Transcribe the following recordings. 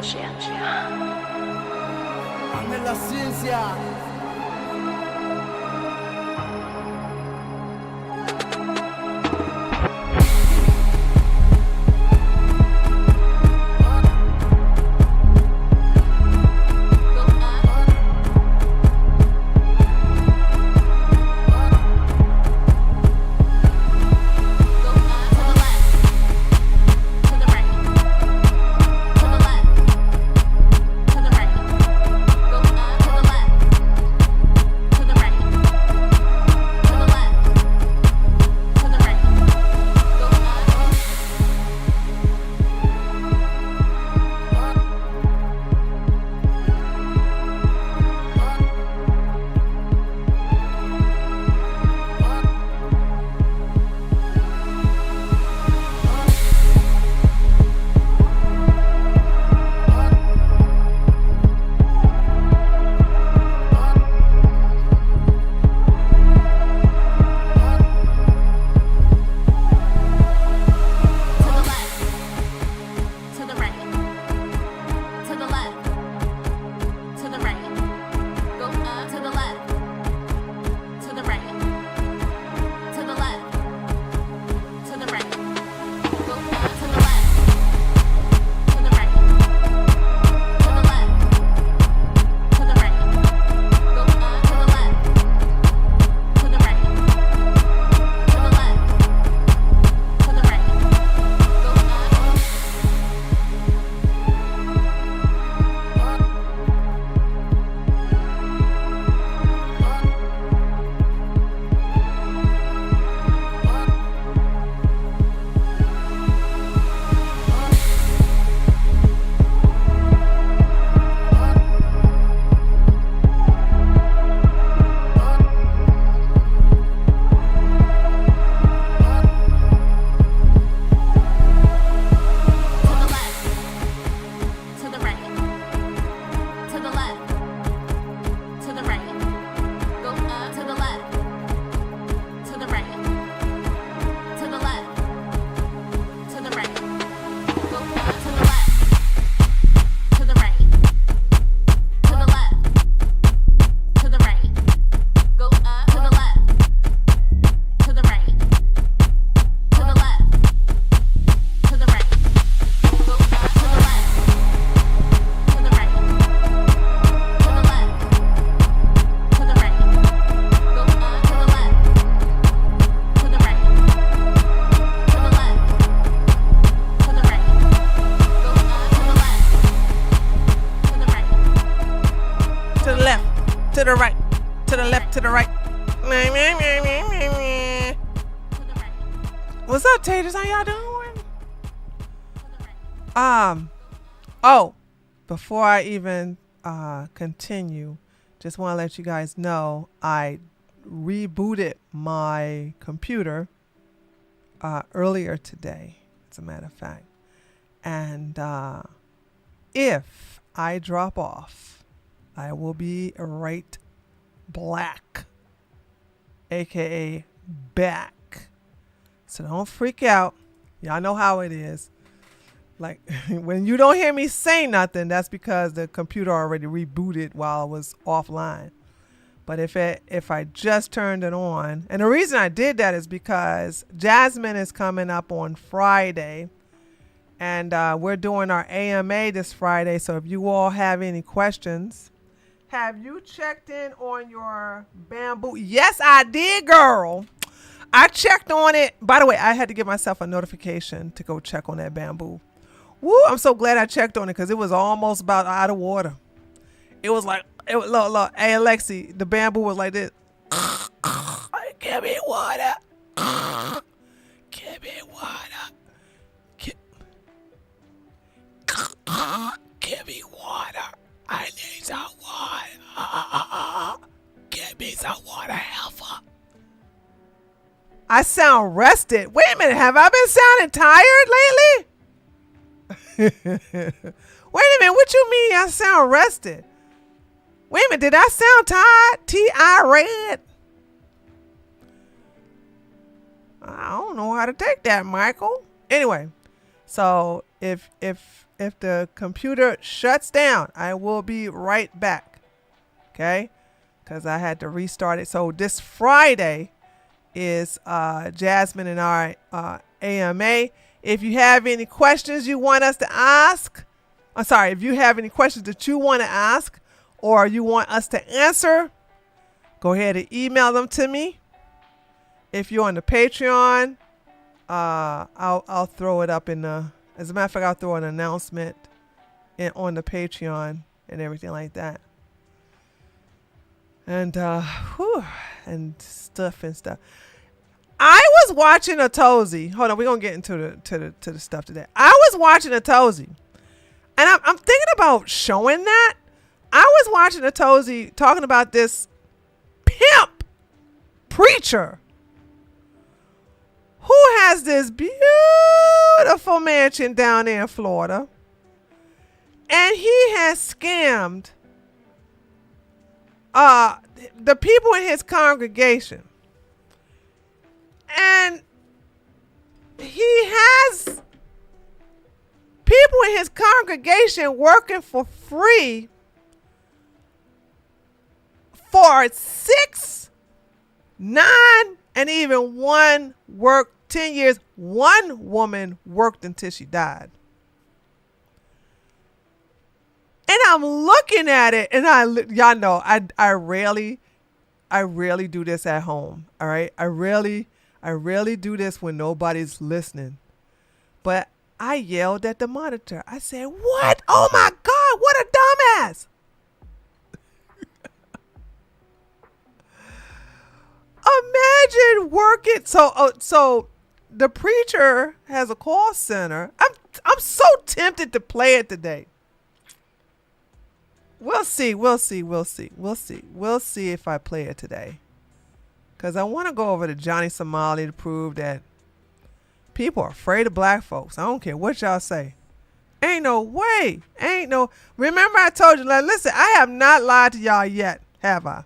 ciencia. Ame la ciencia. To the right, to the left, to the right. What's up, taters? How y'all doing? Oh, before I even continue, just want to let you guys know I rebooted my computer earlier today, as a matter of fact. And if I drop off, I will be right black, aka back. So don't freak out. Y'all know how it is. Like when you don't hear me say nothing, that's because the computer already rebooted while I was offline. But if I just turned it on, and the reason I did that is because Jasmine is coming up on Friday. And we're doing our AMA this Friday. So if you all have any questions, have you checked in on your bamboo? Yes, I did, girl. I checked on it. By the way, I had to give myself a notification to go check on that bamboo. Woo, I'm so glad I checked on it because it was almost about out of water. It was like, look, hey, Alexi, the bamboo was like this. Give me water. Give me water. Give me water. I need some water. Give me some water, helper. I sound rested. Wait a minute. Have I been sounding tired lately? Wait a minute. What you mean I sound rested? Wait a minute. Did I sound tired? T-I-red? I don't know how to take that, Michael. Anyway, so if the computer shuts down, I will be right back. Okay? Because I had to restart it. So this Friday is Jasmine and our AMA. If you have any questions you want us to ask, if you have any questions that you want to ask or you want us to answer, go ahead and email them to me. If you're on the Patreon, I'll throw it up in the. As a matter of fact, I'll throw an announcement on the Patreon and everything like that. And and stuff. I was watching a Tozy. Hold on, we're gonna get into the stuff today. I was watching a Tozy, and I'm thinking about showing that. I was watching a Tozy talking about this pimp preacher who has this beautiful mansion down there in Florida, and he has scammed the people in his congregation. And he has people in his congregation working for free for 6, 9, and even one worked 10 years. One woman worked until she died. And I'm looking at it, and y'all know I rarely do this at home. All right, I rarely do this when nobody's listening. But I yelled at the monitor. I said, "What? Oh my God! What a dumbass!" Imagine working. So the preacher has a call center. I'm so tempted to play it today. We'll see if I play it today. Because I want to go over to Johnny Somali to prove that people are afraid of black folks. I don't care what y'all say. Ain't no way. Remember I told you, like, listen, I have not lied to y'all yet, have I?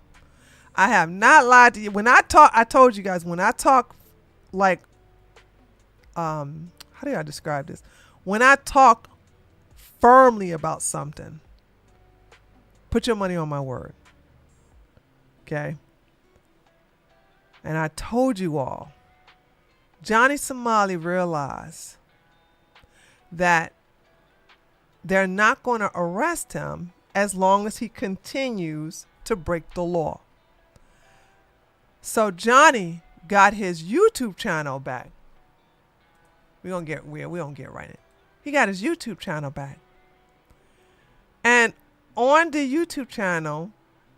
I have not lied to you. When I talk, I told you guys, when I talk like, how do I describe this? When I talk firmly about something, put your money on my word. Okay? And I told you all, Johnny Somali realized that they're not going to arrest him as long as he continues to break the law. So Johnny got his YouTube channel back. We're going to get weird. We don't get right in it. He got his YouTube channel back. And on the YouTube channel,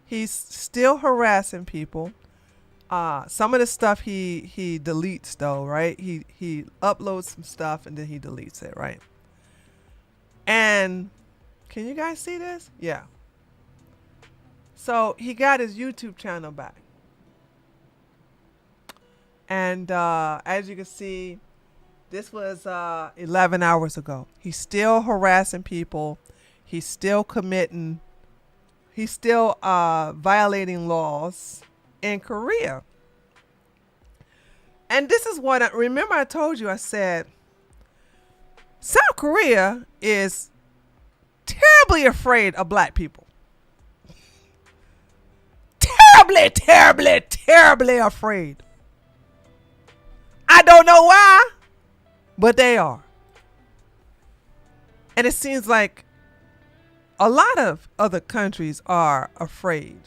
he's still harassing people. Some of the stuff he deletes though, right? He uploads some stuff and then he deletes it, right? And can you guys see this? Yeah. So he got his YouTube channel back. And as you can see, this was 11 hours ago. He's still harassing people. He's still violating laws in Korea. And this is what remember I told you, I said, South Korea is terribly afraid of black people. Terribly afraid. I don't know why, but they are. And it seems like a lot of other countries are afraid.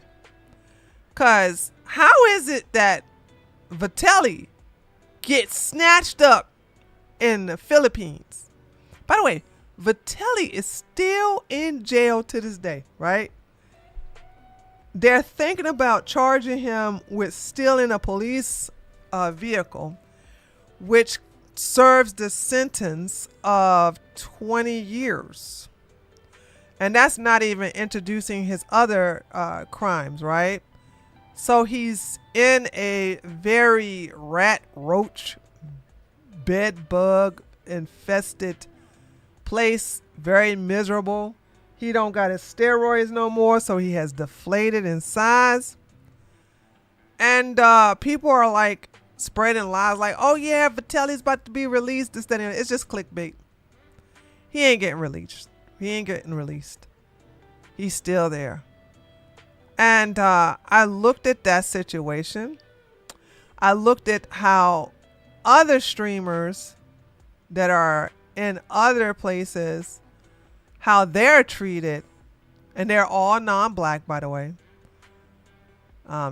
Because how is it that Vitelli gets snatched up in the Philippines? By the way, Vitelli is still in jail to this day, right? They're thinking about charging him with stealing a police vehicle, which serves the sentence of 20 years. And that's not even introducing his other crimes, right? So he's in a very rat, roach, bed bug infested place, very miserable. He don't got his steroids no more, so he has deflated in size. And people are like spreading lies like, oh yeah, Vitelli's about to be released. This, that, and it's just clickbait. He ain't getting released. He ain't getting released. He's still there. And I looked at that situation. I looked at how other streamers that are in other places, how they're treated. And they're all non-black, by the way.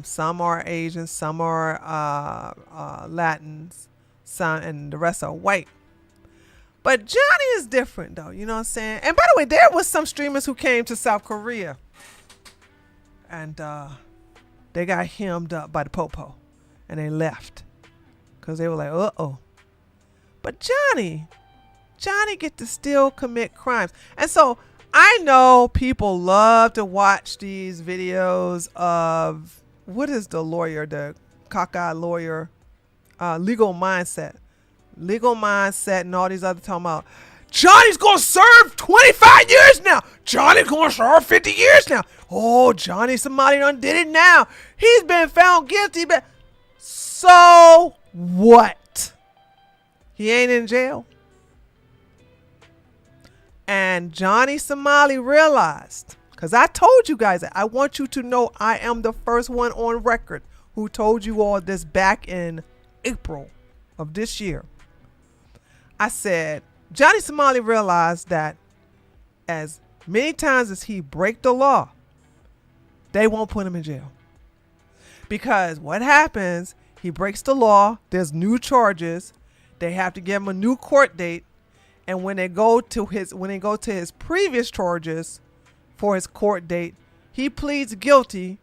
Some are Asian, some are Latins, some, and the rest are white. But Johnny is different, though. You know what I'm saying? And by the way, there was some streamers who came to South Korea. And they got hemmed up by the popo. And they left. Because they were like, uh-oh. But Johnny get to still commit crimes. And so I know people love to watch these videos of, what is the lawyer, the cockeyed lawyer, Legal Mindset. Legal Mindset and all these other talking about, Johnny's going to serve 25 years now. Johnny's going to serve 50 years now. Oh, Johnny Somali done did it now. He's been found guilty. But so what? He ain't in jail. And Johnny Somali realized, because I told you guys that, I want you to know I am the first one on record who told you all this back in April of this year. I said, Johnny Somali realized that as many times as he break the law, they won't put him in jail. Because what happens, he breaks the law, there's new charges, they have to give him a new court date, and when they go to his previous charges for his court date, he pleads guilty,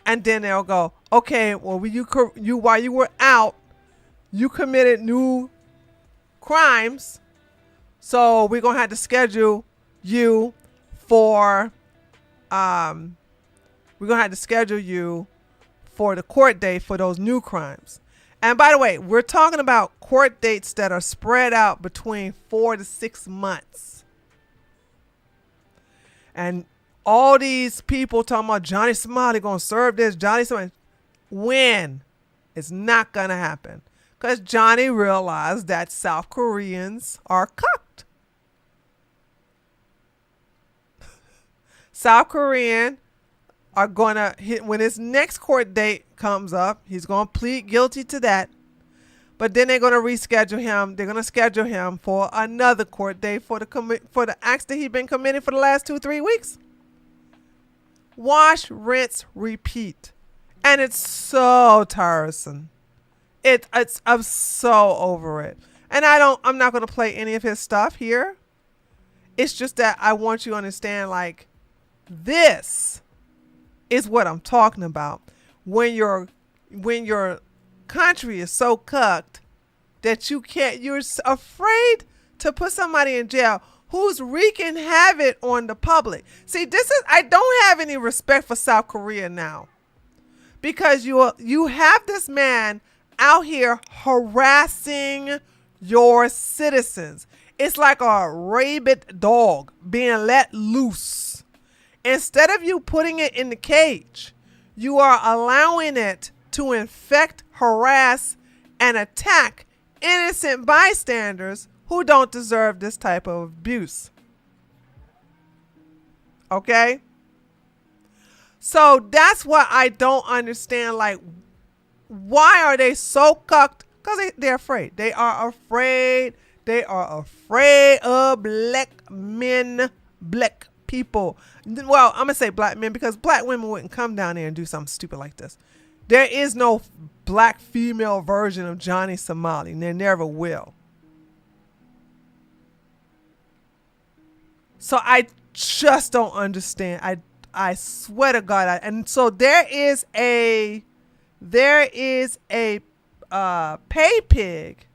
and then they'll go, okay, well, while you were out, you committed new crimes, so we're gonna have to schedule you for the court date for those new crimes. And by the way, we're talking about court dates that are spread out between 4 to 6 months. And all these people talking about Johnny Somali gonna serve this, Johnny Somali, when? It's not gonna happen. Because Johnny realized that South Koreans are cucked. South Korean are going to hit, when his next court date comes up, he's going to plead guilty to that. But then they're going to reschedule him. They're going to schedule him for another court date for the acts that he's been committing for the last 2-3 weeks. Wash, rinse, repeat. And it's so tiresome. I'm so over it. And I'm not going to play any of his stuff here. It's just that I want you to understand, like, this is what I'm talking about. When your country is so cucked that you're afraid to put somebody in jail who's wreaking havoc on the public. See, I don't have any respect for South Korea now, because you have this man out here harassing your citizens. It's like a rabid dog being let loose. Instead of you putting it in the cage, you are allowing it to infect, harass, and attack innocent bystanders who don't deserve this type of abuse. Okay? So that's what I don't understand. Like, why are they so cucked? Because they're afraid. They are afraid. They are afraid of black men, black people. Well, I'm going to say black men because black women wouldn't come down there and do something stupid like this. There is no black female version of Johnny Somali, and there never will. So I just don't understand. I swear to God. And so there is a pay pig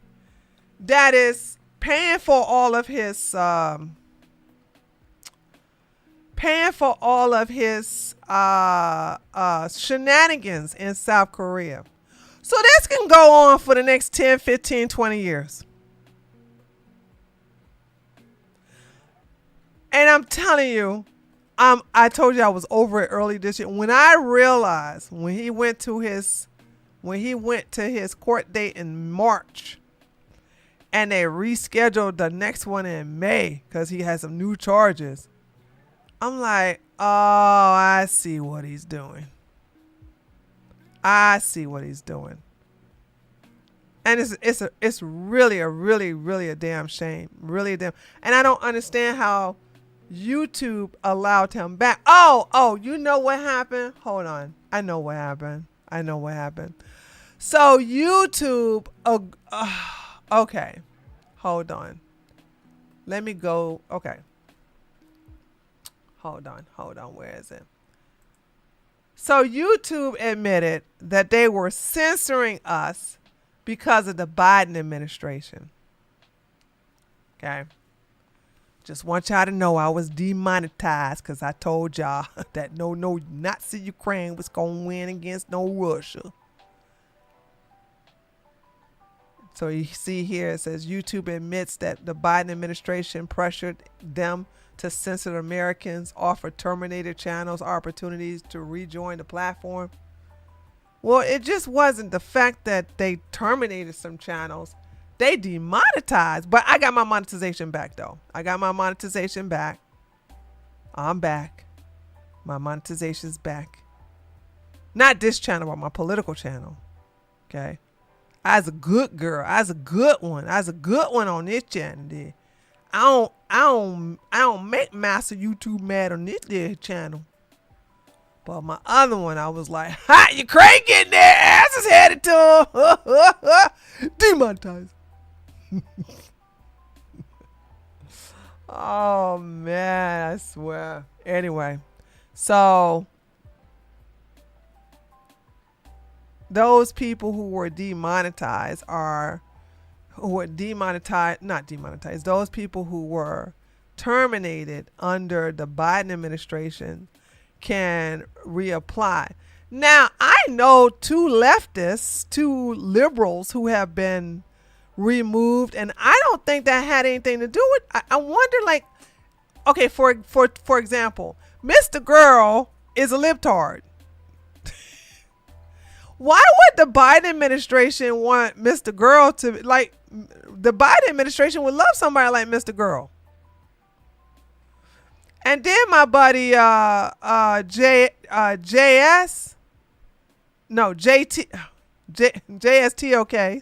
that is paying for all of his shenanigans in South Korea. So this can go on for the next 10, 15, 20 years. And I'm telling you, I told you I was over it early this year. When I realized when he went to his court date in March, and they rescheduled the next one in May because he has some new charges. I'm like, oh, I see what he's doing. I see what he's doing. And it's really a damn shame. Really a damn. And I don't understand how YouTube allowed him back. Oh, you know what happened? Hold on. I know what happened. So YouTube, okay. Hold on. Let me go. Okay. Hold on. Where is it? So YouTube admitted that they were censoring us because of the Biden administration. Okay. Just want y'all to know I was demonetized because I told y'all that no Nazi Ukraine was going to win against no Russia. So you see here it says YouTube admits that the Biden administration pressured them to censor Americans, offer terminated channels opportunities to rejoin the platform. Well, it just wasn't the fact that they terminated some channels. They demonetized. But I got my monetization back, though. I'm back. My monetization's back. Not this channel, but my political channel. Okay. I was a good girl. I was a good one on this channel. There. I don't make Master YouTube mad on this channel. But my other one, I was like, "Hot Ukraine getting their asses headed to demonetized." Oh man, I swear. Anyway, so those people who were demonetized those people who were terminated under the Biden administration can reapply. Now, I know two liberals who have been removed, and I don't think that had anything to do with. I wonder, like, okay, for example, Mr. Girl is a libtard. Why would the Biden administration want Mr. Girl to, like, the Biden administration would love somebody like Mr. Girl. And then my buddy JSTOK,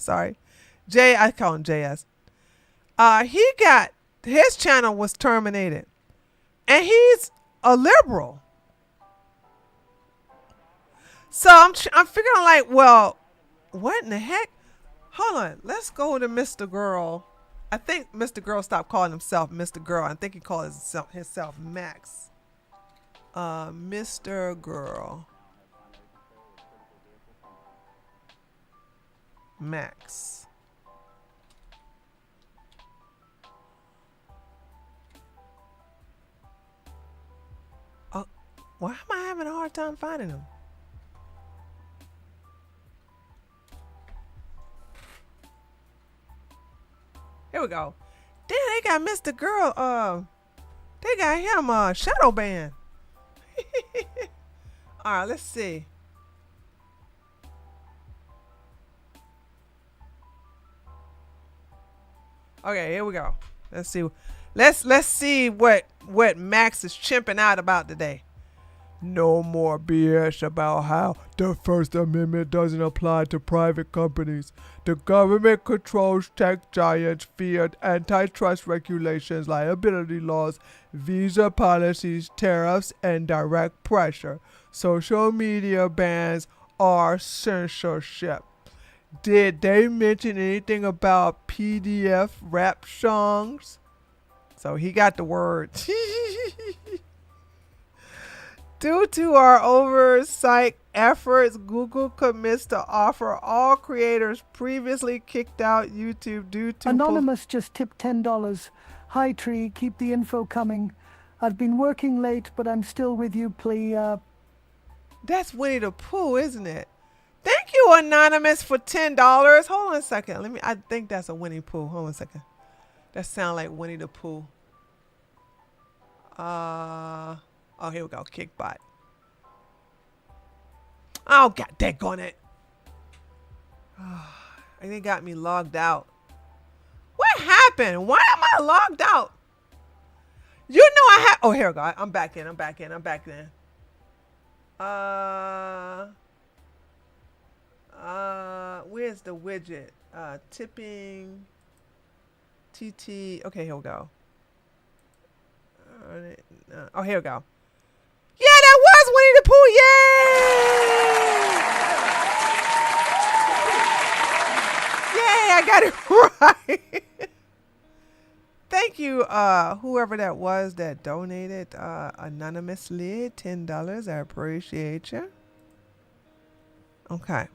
sorry. I call him JS. He got, his channel was terminated. And he's a liberal. So I'm figuring, like, well, what in the heck? Hold on. Let's go to Mr. Girl. I think Mr. Girl stopped calling himself Mr. Girl. I think he called himself Max. Mr. Girl. Max. Oh, why am I having a hard time finding him? Here we go. Damn, they got Mr. Girl. They got him shadow ban. All right, let's see. Okay, here we go. Let's see. Let's see what Max is chimping out about today. No more BS about how the First Amendment doesn't apply to private companies. The government controls tech giants via antitrust regulations, liability laws, visa policies, tariffs, and direct pressure. Social media bans are censorship. Did they mention anything about PDF rap songs? So he got the word. Due to our oversight efforts, Google commits to offer all creators previously kicked out YouTube due to... Anonymous just tipped $10. Hi, Tree. Keep the info coming. I've been working late, but I'm still with you, please. That's Winnie the Pooh, isn't it? Thank you, Anonymous, for $10. Hold on a second. I think that's a Winnie Pooh. Hold on a second. That sounds like Winnie the Pooh. Oh, here we go. Kickbot. Oh, god daggone it. And they got me logged out. happened? Why am I logged out? You know I have. Oh, here we go. I'm back in. Where's the widget? Tipping. TT. Okay, here we go. Oh, here we go. Yeah, that was Winnie the Pooh. Yay! Yay, I got it right. Thank you, whoever that was that donated anonymously $10. I appreciate you. Okay.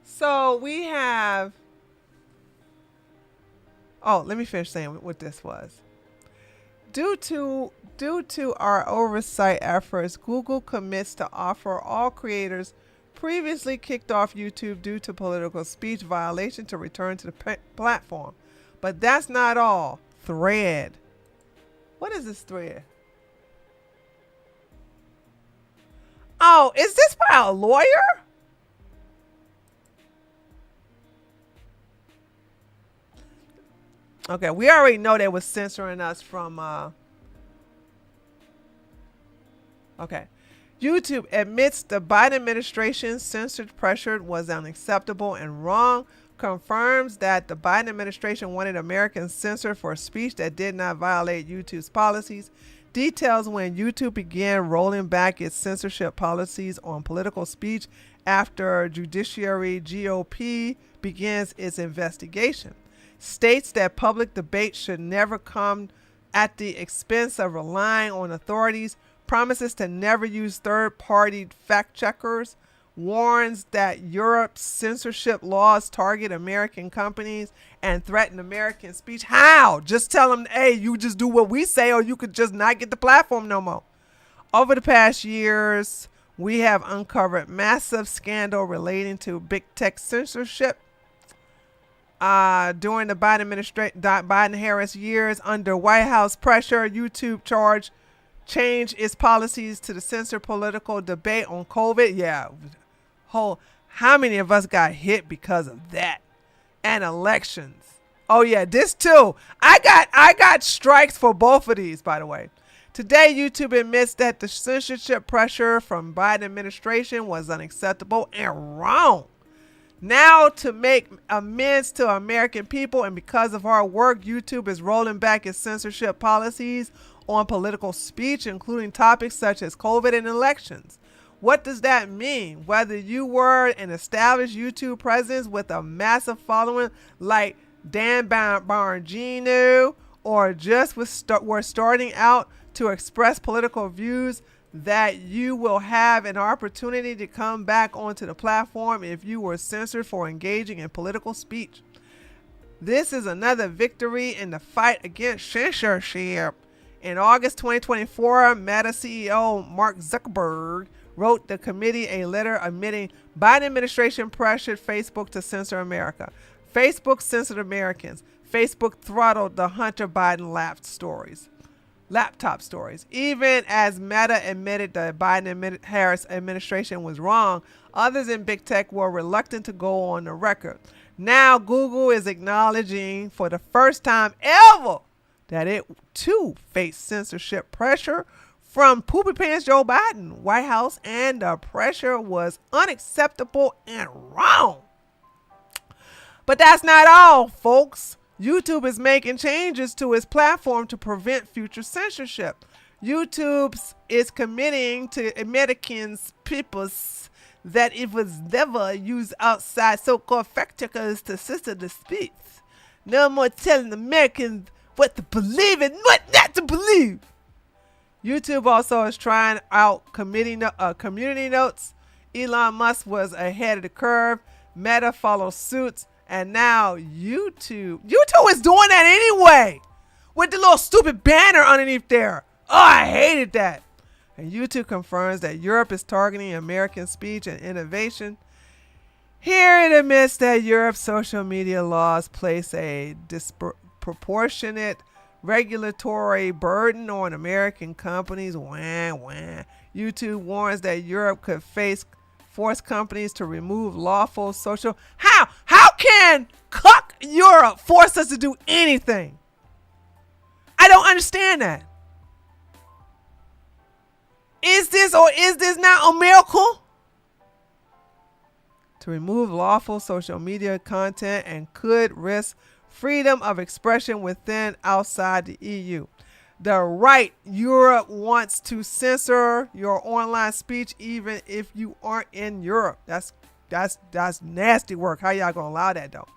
So we have. Oh, let me finish saying what this was. Due to our oversight efforts, Google commits to offer all creators previously kicked off YouTube due to political speech violation to return to the platform. But that's not all. Thread. What is this thread? Oh, is this by a lawyer? Okay, we already know they was censoring us from okay. YouTube admits the Biden administration's censored pressure was unacceptable and wrong, confirms that the Biden administration wanted Americans censored for speech that did not violate YouTube's policies, details when YouTube began rolling back its censorship policies on political speech after Judiciary GOP begins its investigation, states that public debate should never come at the expense of relying on authorities, promises to never use third-party fact-checkers, warns that Europe's censorship laws target American companies and threaten American speech. How? Just tell them, hey, you just do what we say or you could just not get the platform no more. Over the past years, we have uncovered massive scandal relating to big tech censorship. During the Biden-Harris years under White House pressure, YouTube changed its policies to censor political debate on COVID. Yeah. How many of us got hit because of that? And elections. Oh yeah, this too. I got strikes for both of these, by the way. Today, YouTube admits that the censorship pressure from Biden administration was unacceptable and wrong. Now, to make amends to American people and because of our work, YouTube is rolling back its censorship policies on political speech, including topics such as COVID and elections. What does that mean? Whether you were an established YouTube presence with a massive following like Dan Bongino or just were starting out to express political views, that you will have an opportunity to come back onto the platform if you were censored for engaging in political speech. This is another victory in the fight against censorship. In August 2024, Meta CEO Mark Zuckerberg wrote the committee a letter admitting Biden administration pressured Facebook to censor America. Facebook censored Americans. Facebook throttled the Hunter Biden laptop stories. Even as Meta admitted the Biden-Harris administration was wrong, others in big tech were reluctant to go on the record. Now Google is acknowledging for the first time ever that it too faced censorship pressure from Poopy Pants Joe Biden, White House, and the pressure was unacceptable and wrong. But that's not all, folks. YouTube is making changes to its platform to prevent future censorship. YouTube is committing to Americans' peoples that it was never used outside so-called fact-checkers to censor the speech. No more telling Americans what to believe and what not to believe. YouTube also is trying out community notes. Elon Musk was ahead of the curve. Meta follows suit. And now YouTube is doing that anyway with the little stupid banner underneath there. Oh, I hated that. And YouTube confirms that Europe is targeting American speech and innovation. Here it admits that Europe's social media laws place a disproportionate regulatory burden on American companies. Wah, wah. YouTube warns that Europe could force companies to remove lawful social. How can cuck Europe force us to do anything? I don't understand that. Is this not a miracle? To remove lawful social media content and could risk freedom of expression within outside the EU. The right, Europe wants to censor your online speech even if you aren't in Europe. That's nasty work. How y'all gonna allow that though?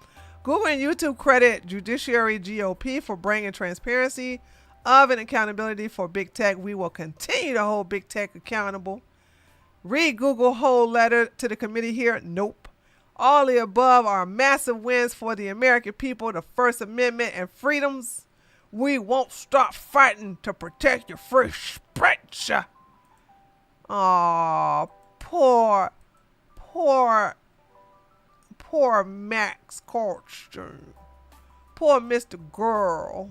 Google and YouTube credit judiciary GOP for bringing transparency of and accountability for big tech. We will continue to hold big tech accountable. Read Google whole letter to the committee here. Nope. All the above are massive wins for the American people, the First Amendment and freedoms. We won't stop fighting to protect your free speech. Aw, poor Max Corkstone. Poor Mr. Girl.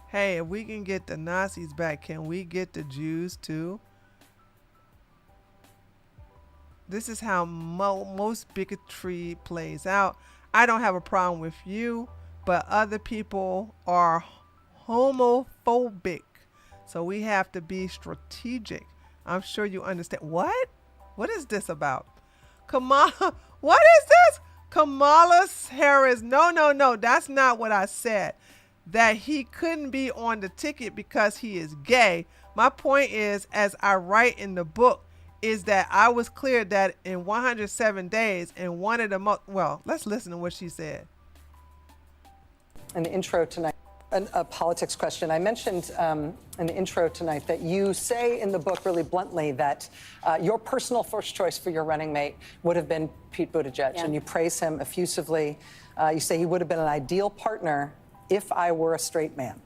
Hey, if we can get the Nazis back, can we get the Jews too? This is how most bigotry plays out. I don't have a problem with you, but other people are homophobic. So we have to be strategic. I'm sure you understand. What? What is this about? Kamala, what is this? Kamala Harris. No. That's not what I said. That he couldn't be on the ticket because he is gay. My point is, as I write in the book, is that I was clear that in 107 days, and one of the most, well, let's listen to what she said. An intro tonight, a politics question. I mentioned in the intro tonight that you say in the book really bluntly that your personal first choice for your running mate would have been Pete Buttigieg, and you praise him effusively. You say he would have been an ideal partner if I were a straight man.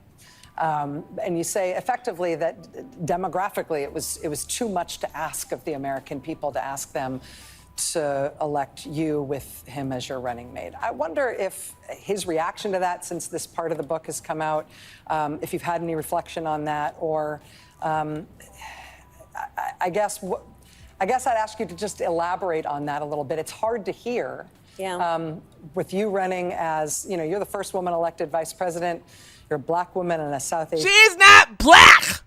And you say effectively that demographically it was too much to ask of the American people to ask them to elect you with him as your running mate. I wonder if his reaction to that, since this part of the book has come out, if you've had any reflection on that, or I guess I'd ask you to just elaborate on that a little bit. It's hard to hear. Yeah. With you running as, you're the first woman elected vice president. You're a black woman in a South Asian. She's not black.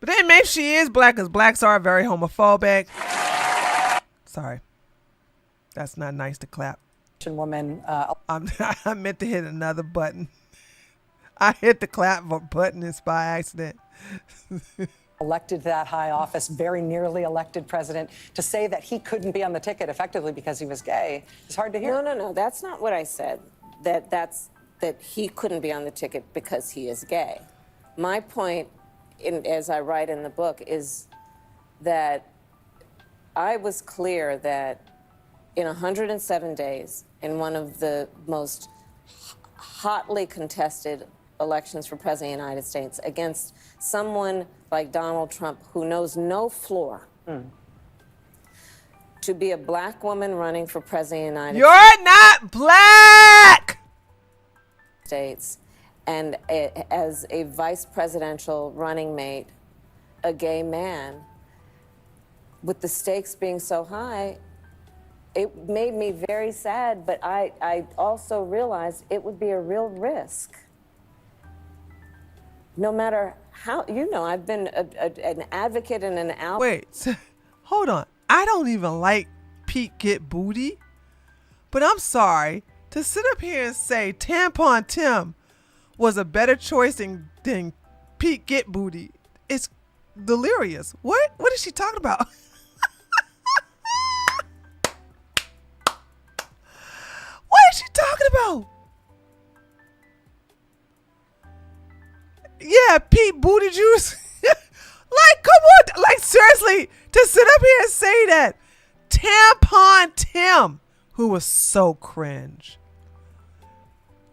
But then maybe she is black, because blacks are very homophobic. Sorry. That's not nice to clap. Woman. I meant to hit another button. I hit the clap button by accident. Elected to that high office, very nearly elected president, to say that he couldn't be on the ticket effectively because he was gay is hard to hear. No. That's not what I said. That he couldn't be on the ticket because he is gay. My point, as I write in the book, is that I was clear that in 107 days, in one of the most hotly contested elections for President of the United States, against someone like Donald Trump, who knows no floor, to be a black woman running for President of the United You're not black! States, and as a vice presidential running mate, a gay man, with the stakes being so high, it made me very sad, but I also realized it would be a real risk. No matter how, I've been an advocate and an ally. Wait, hold on. I don't even like Pete Get Booty, but I'm sorry to sit up here and say Tampon Tim was a better choice than Pete Get Booty. It's delirious. What is she talking about? What is she talking about? Yeah, Pete Booty Juice. Like, come on. Like, seriously, to sit up here and say that. Tampon Tim, who was so cringe.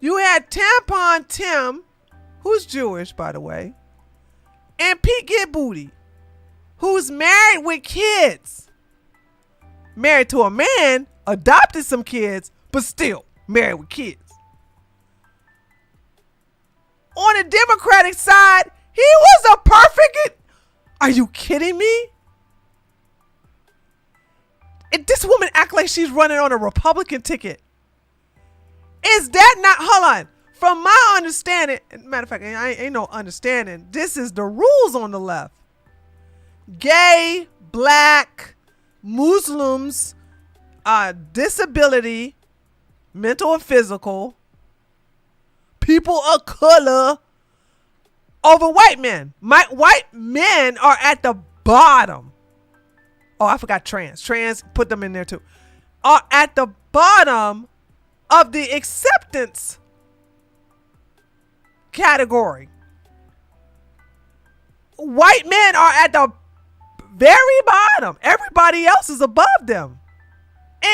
You had Tampon Tim, who's Jewish, by the way, and Pete Get Booty, who's married with kids. Married to a man, adopted some kids, but still married with kids. on the Democratic side, he was a perfect. Are you kidding me? This woman act like she's running on a Republican ticket. Is that not? Hold on. From my understanding, matter of fact, ain't no understanding. This is the rules on the left. Gay, black, Muslims, disability, mental and physical, people of color, over white men. White men are at the bottom. Oh, I forgot trans. Trans, put them in there too. Are at the bottom of the acceptance category. White men are at the very bottom. Everybody else is above them,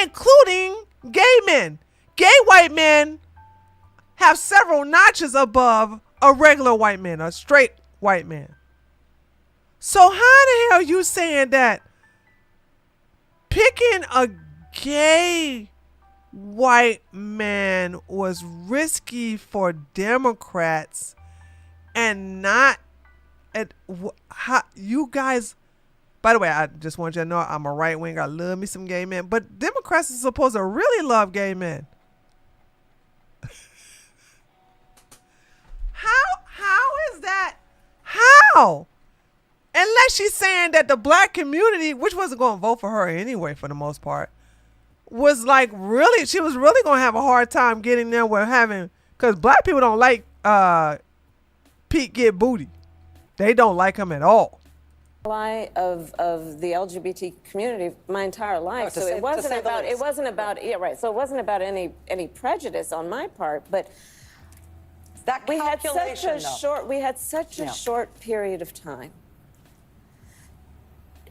including gay men. Gay white men have several notches above a regular white man, a straight white man. So how the hell are you saying that picking a gay white man was risky for Democrats and not you guys? By the way, I just want you to know I'm a right winger. I love me some gay men, but Democrats are supposed to really love gay men. How is that? How? Unless she's saying that the black community, which wasn't going to vote for her anyway for the most part, was like really, she was really going to have a hard time getting there with having, because black people don't like Pete get booty. They don't like him at all. Of the LGBT community my entire life, so it wasn't about yeah, right. So it wasn't about any prejudice on my part, but that we had such a Yeah. short period of time,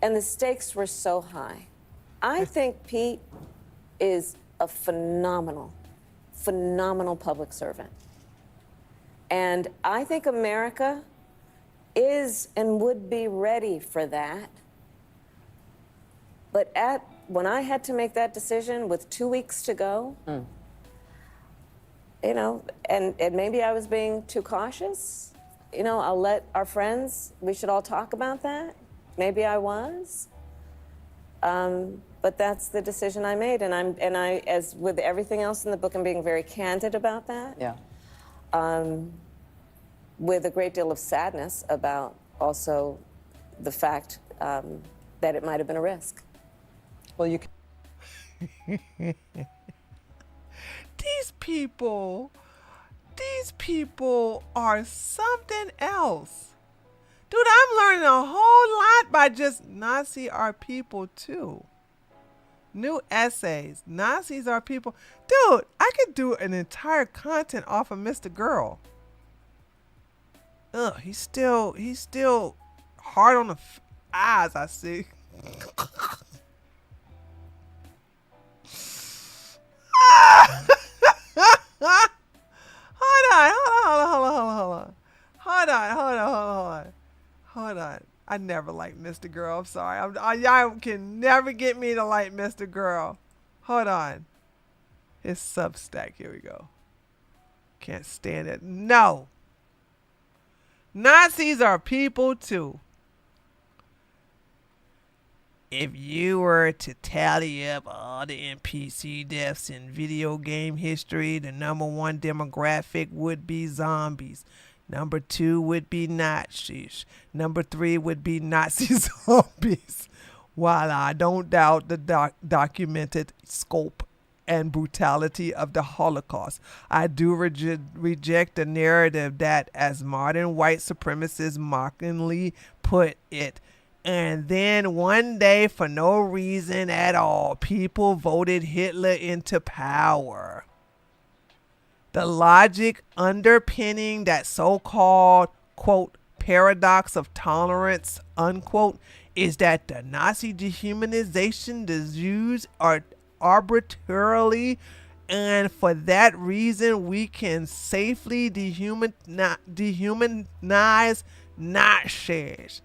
and the stakes were so high. I think Pete is a phenomenal public servant, and I think America is and would be ready for that. But when I had to make that decision with 2 weeks to go, you know, and maybe I was being too cautious. You know, I'll let our friends, we should all talk about that. Maybe I was. But that's the decision I made, and I, as with everything else in the book, I'm being very candid about that. Yeah. With a great deal of sadness about also the fact that it might have been a risk. Well, you can. These people are something else. Dude, I'm learning a whole lot by just Nazi are people too. New essays. Nazis are people. Dude, I could do an entire content off of Mr. Girl. Ugh, he's still hard on the eyes, I see. Hold on. I never liked Mr. Girl. I'm sorry. Y'all can never get me to like Mr. Girl. Hold on. His Substack. Here we go. Can't stand it. No. Nazis are people too. If you were to tally up all the NPC deaths in video game history, the number one demographic would be zombies. Number 2 would be Nazis. Number 3 would be Nazi zombies. While I don't doubt the documented scope and brutality of the Holocaust, I do reject the narrative that, as modern white supremacists mockingly put it, and then one day, for no reason at all, people voted Hitler into power. The logic underpinning that so-called, quote, paradox of tolerance, unquote, is that the Nazi dehumanization is used arbitrarily, and for that reason we can safely dehumanize Nazis,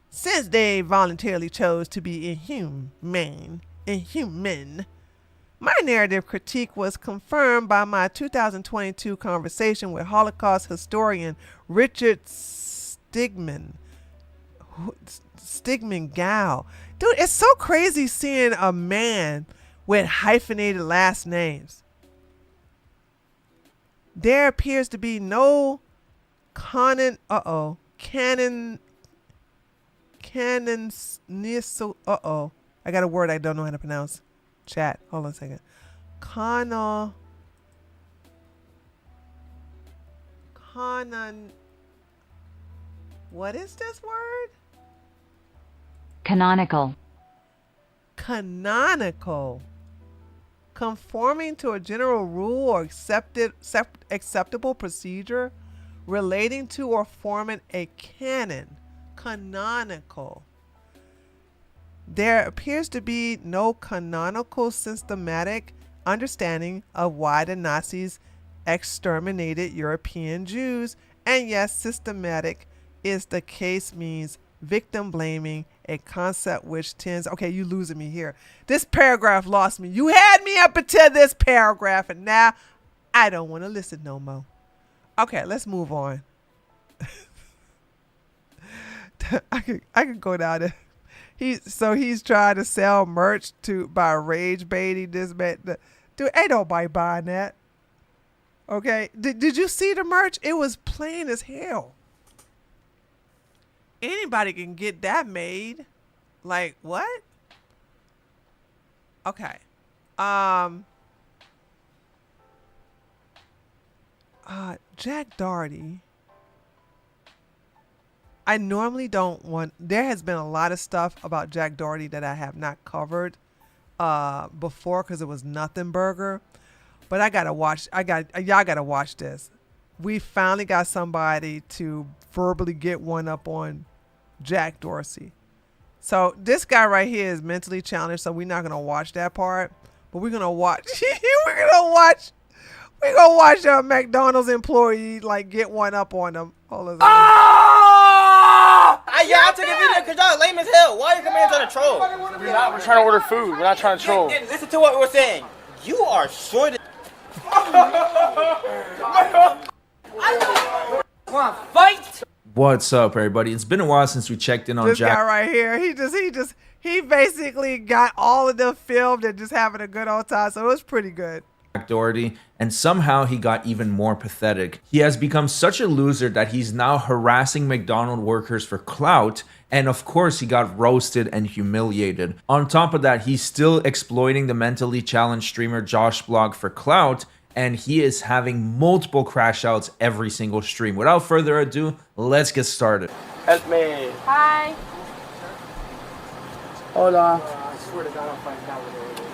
since they voluntarily chose to be inhuman. My narrative critique was confirmed by my 2022 conversation with Holocaust historian Richard Stigman. Stigman Gal. Dude, it's so crazy seeing a man with hyphenated last names. There appears to be no canon. Canon. I got a word I don't know how to pronounce. Chat. Hold on a second. Canon. What is this word? Canonical. Canonical. Conforming to a general rule or acceptable procedure relating to or forming a canon. Canonical. There appears to be no canonical systematic understanding of why the Nazis exterminated European Jews, and yes, systematic is the case means victim blaming, a concept which tends... Okay, you losing me here. This paragraph lost me. You had me up until this paragraph, and now I don't want to listen no more. Okay, let's move on. I could go down there. He's trying to sell merch by rage baiting this man. Dude, ain't nobody buying that. Okay, did you see the merch? It was plain as hell. Anybody can get that made. Like what? Okay. Jack Doherty. I normally don't want... There has been a lot of stuff about Jack Doherty that I have not covered before because it was nothing burger. But I gotta watch... y'all gotta watch this. We finally got somebody to verbally get one up on Jack Dorsey. So this guy right here is mentally challenged, so we're not gonna watch that part. But we're gonna watch... we're gonna watch a McDonald's employee like get one up on him. Hold on. Y'all take a video because y'all lame as hell. Why are you coming here trying to troll? We're not. We're trying to order food. We're not trying to troll. And listen to what we're saying. You are short. Want to fight? What's up, everybody? It's been a while since we checked in on This Jack. guy right here, he basically got all of them filmed and just having a good old time. So it was pretty good. Doherty, and somehow he got even more pathetic. He has become such a loser that he's now harassing McDonald's workers for clout, and of course he got roasted and humiliated. On top of that, he's still exploiting the mentally challenged streamer Josh Blog for clout, and he is having multiple crash outs every single stream. Without further ado, let's get started. Help me. Hi. Hold on. I swear to God, I'll find out what it is.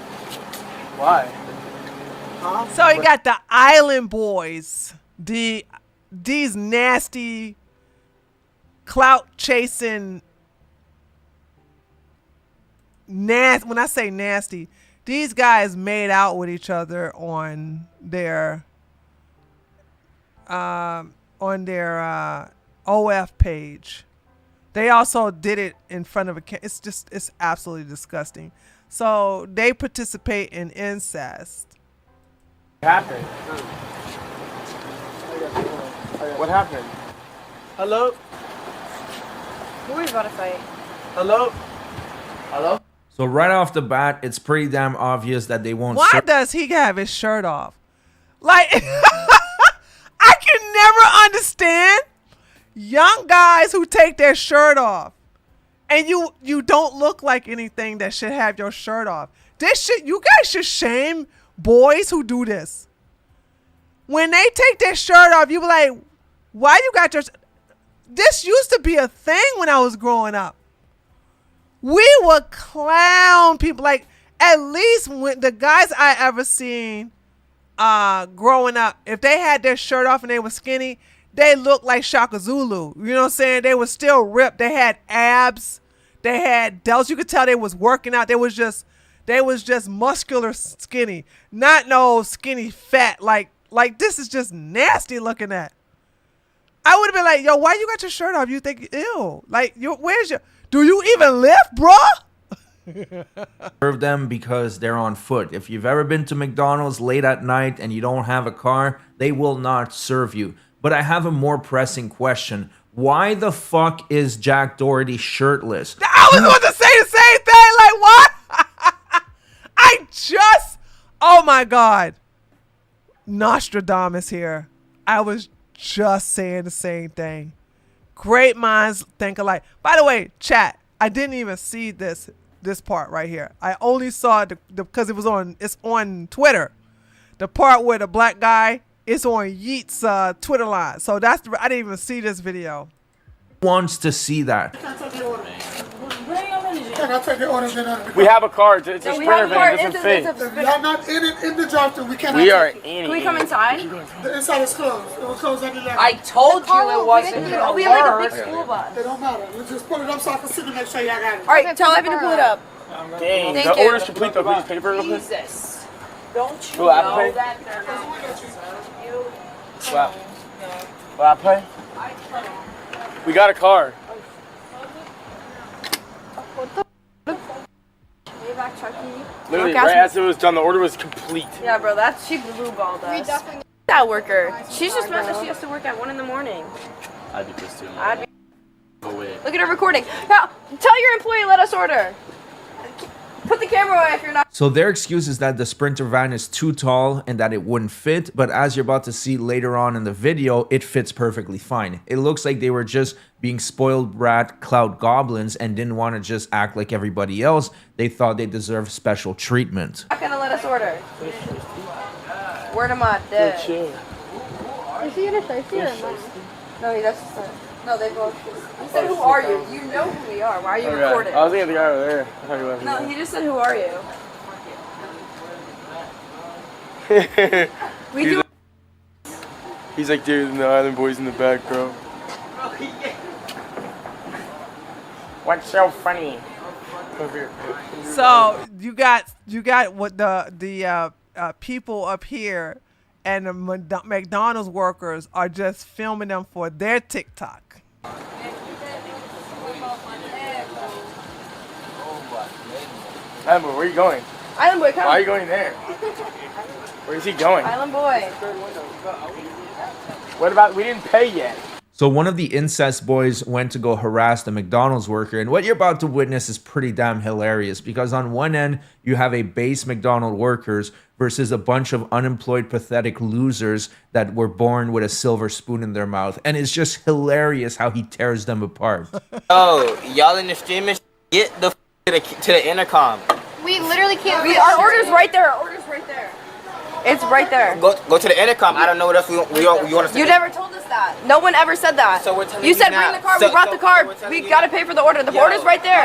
Why? So you got the Island Boys, these nasty clout chasing when I say nasty, these guys made out with each other on their OF page. They also did it in front of it's absolutely disgusting. So they participate in incest. What happened? What happened? Hello? Who are you about to fight? Hello? Hello? So right off the bat, it's pretty damn obvious that they won't... Why does he have his shirt off? Like, I can never understand young guys who take their shirt off. And you don't look like anything that should have your shirt off. You guys should shame boys who do this. When they take their shirt off, you be like, why you got your... This used to be a thing when I was growing up. We would clown people. Like, at least when the guys I ever seen growing up, if they had their shirt off and they were skinny, they looked like Shaka Zulu. You know what I'm saying? They were still ripped. They had abs. They had delts. You could tell they was working out. They was just muscular skinny. Not no skinny fat. Like this is just nasty looking at. I would have been like, yo, why you got your shirt off? You think, ew. Like, where's your... Do you even lift, bruh? serve them because they're on foot. If you've ever been to McDonald's late at night and you don't have a car, they will not serve you. But I have a more pressing question. Why the fuck is Jack Doherty shirtless? I was going to say the same thing. Like, what? Oh my God. Nostradamus here. I was just saying the same thing. Great minds think alike. By the way, chat, I didn't even see this part right here. I only saw because it's on Twitter. The part where the black guy is on Yeet's Twitter line. So I didn't even see this video. Wants to see that. We have a car. It's a sprinter van. It doesn't fit. Y'all not in the drive-thru. We cannot. We are in. Can we come inside? The inside is closed. It was closed at 11. I told you it wasn't. We have like a big school bus. It don't matter. Let's just pull it up so I can sit and make sure y'all got it. All right, tell Evan to pull it up. Dang, Thank the you. order's complete though. Please paper real quick. Jesus. Don't you Will Apple know Pay? that they're not Will I play? We got a car. back, Chucky? Literally, right as it was done, the order was complete. Yeah, bro, she blue-balled us. That worker. She's just meant that she has to work at 1 in the morning. I'd be pissed too. No way. Look at her recording. Now, tell your employee, let us order. Put the camera away if you're not. So their excuse is that the Sprinter van is too tall and that it wouldn't fit, but as you're about to see later on in the video, it fits perfectly fine. It looks like they were just being spoiled brat cloud goblins and didn't want to just act like everybody else. They thought they deserved special treatment. Not gonna let us order. Word of my dad. Is he gonna say it? No, he doesn't say. No, they both. He said, "Who are you? You know who we are. Why are you recording?" I was thinking the guy over there. I thought he was. No, he just said, "Who are you?" We do. He's like, dude, and the Island Boys in the back, bro. What's so funny? So you got what the people up here and the McDonald's workers are just filming them for their TikTok. Island Boy, where are you going? Island Boy, come. Why are you going there? Where is he going? Island Boy. What about, we didn't pay yet. So one of the incest boys went to go harass the McDonald's worker, and what you're about to witness is pretty damn hilarious, because on one end you have a base McDonald's workers versus a bunch of unemployed pathetic losers that were born with a silver spoon in their mouth, and it's just hilarious how he tears them apart. Oh, y'all in the streaming? Get the to the intercom. We literally can't. Our order's right there. Our order's right there. It's right there. Go to the intercom. I don't know what else you want us to You do. never told us that. No one ever said that. So we're telling you said you now. bring the car. So- We brought the car. so we're We telling gotta you pay for the order. The order's right there.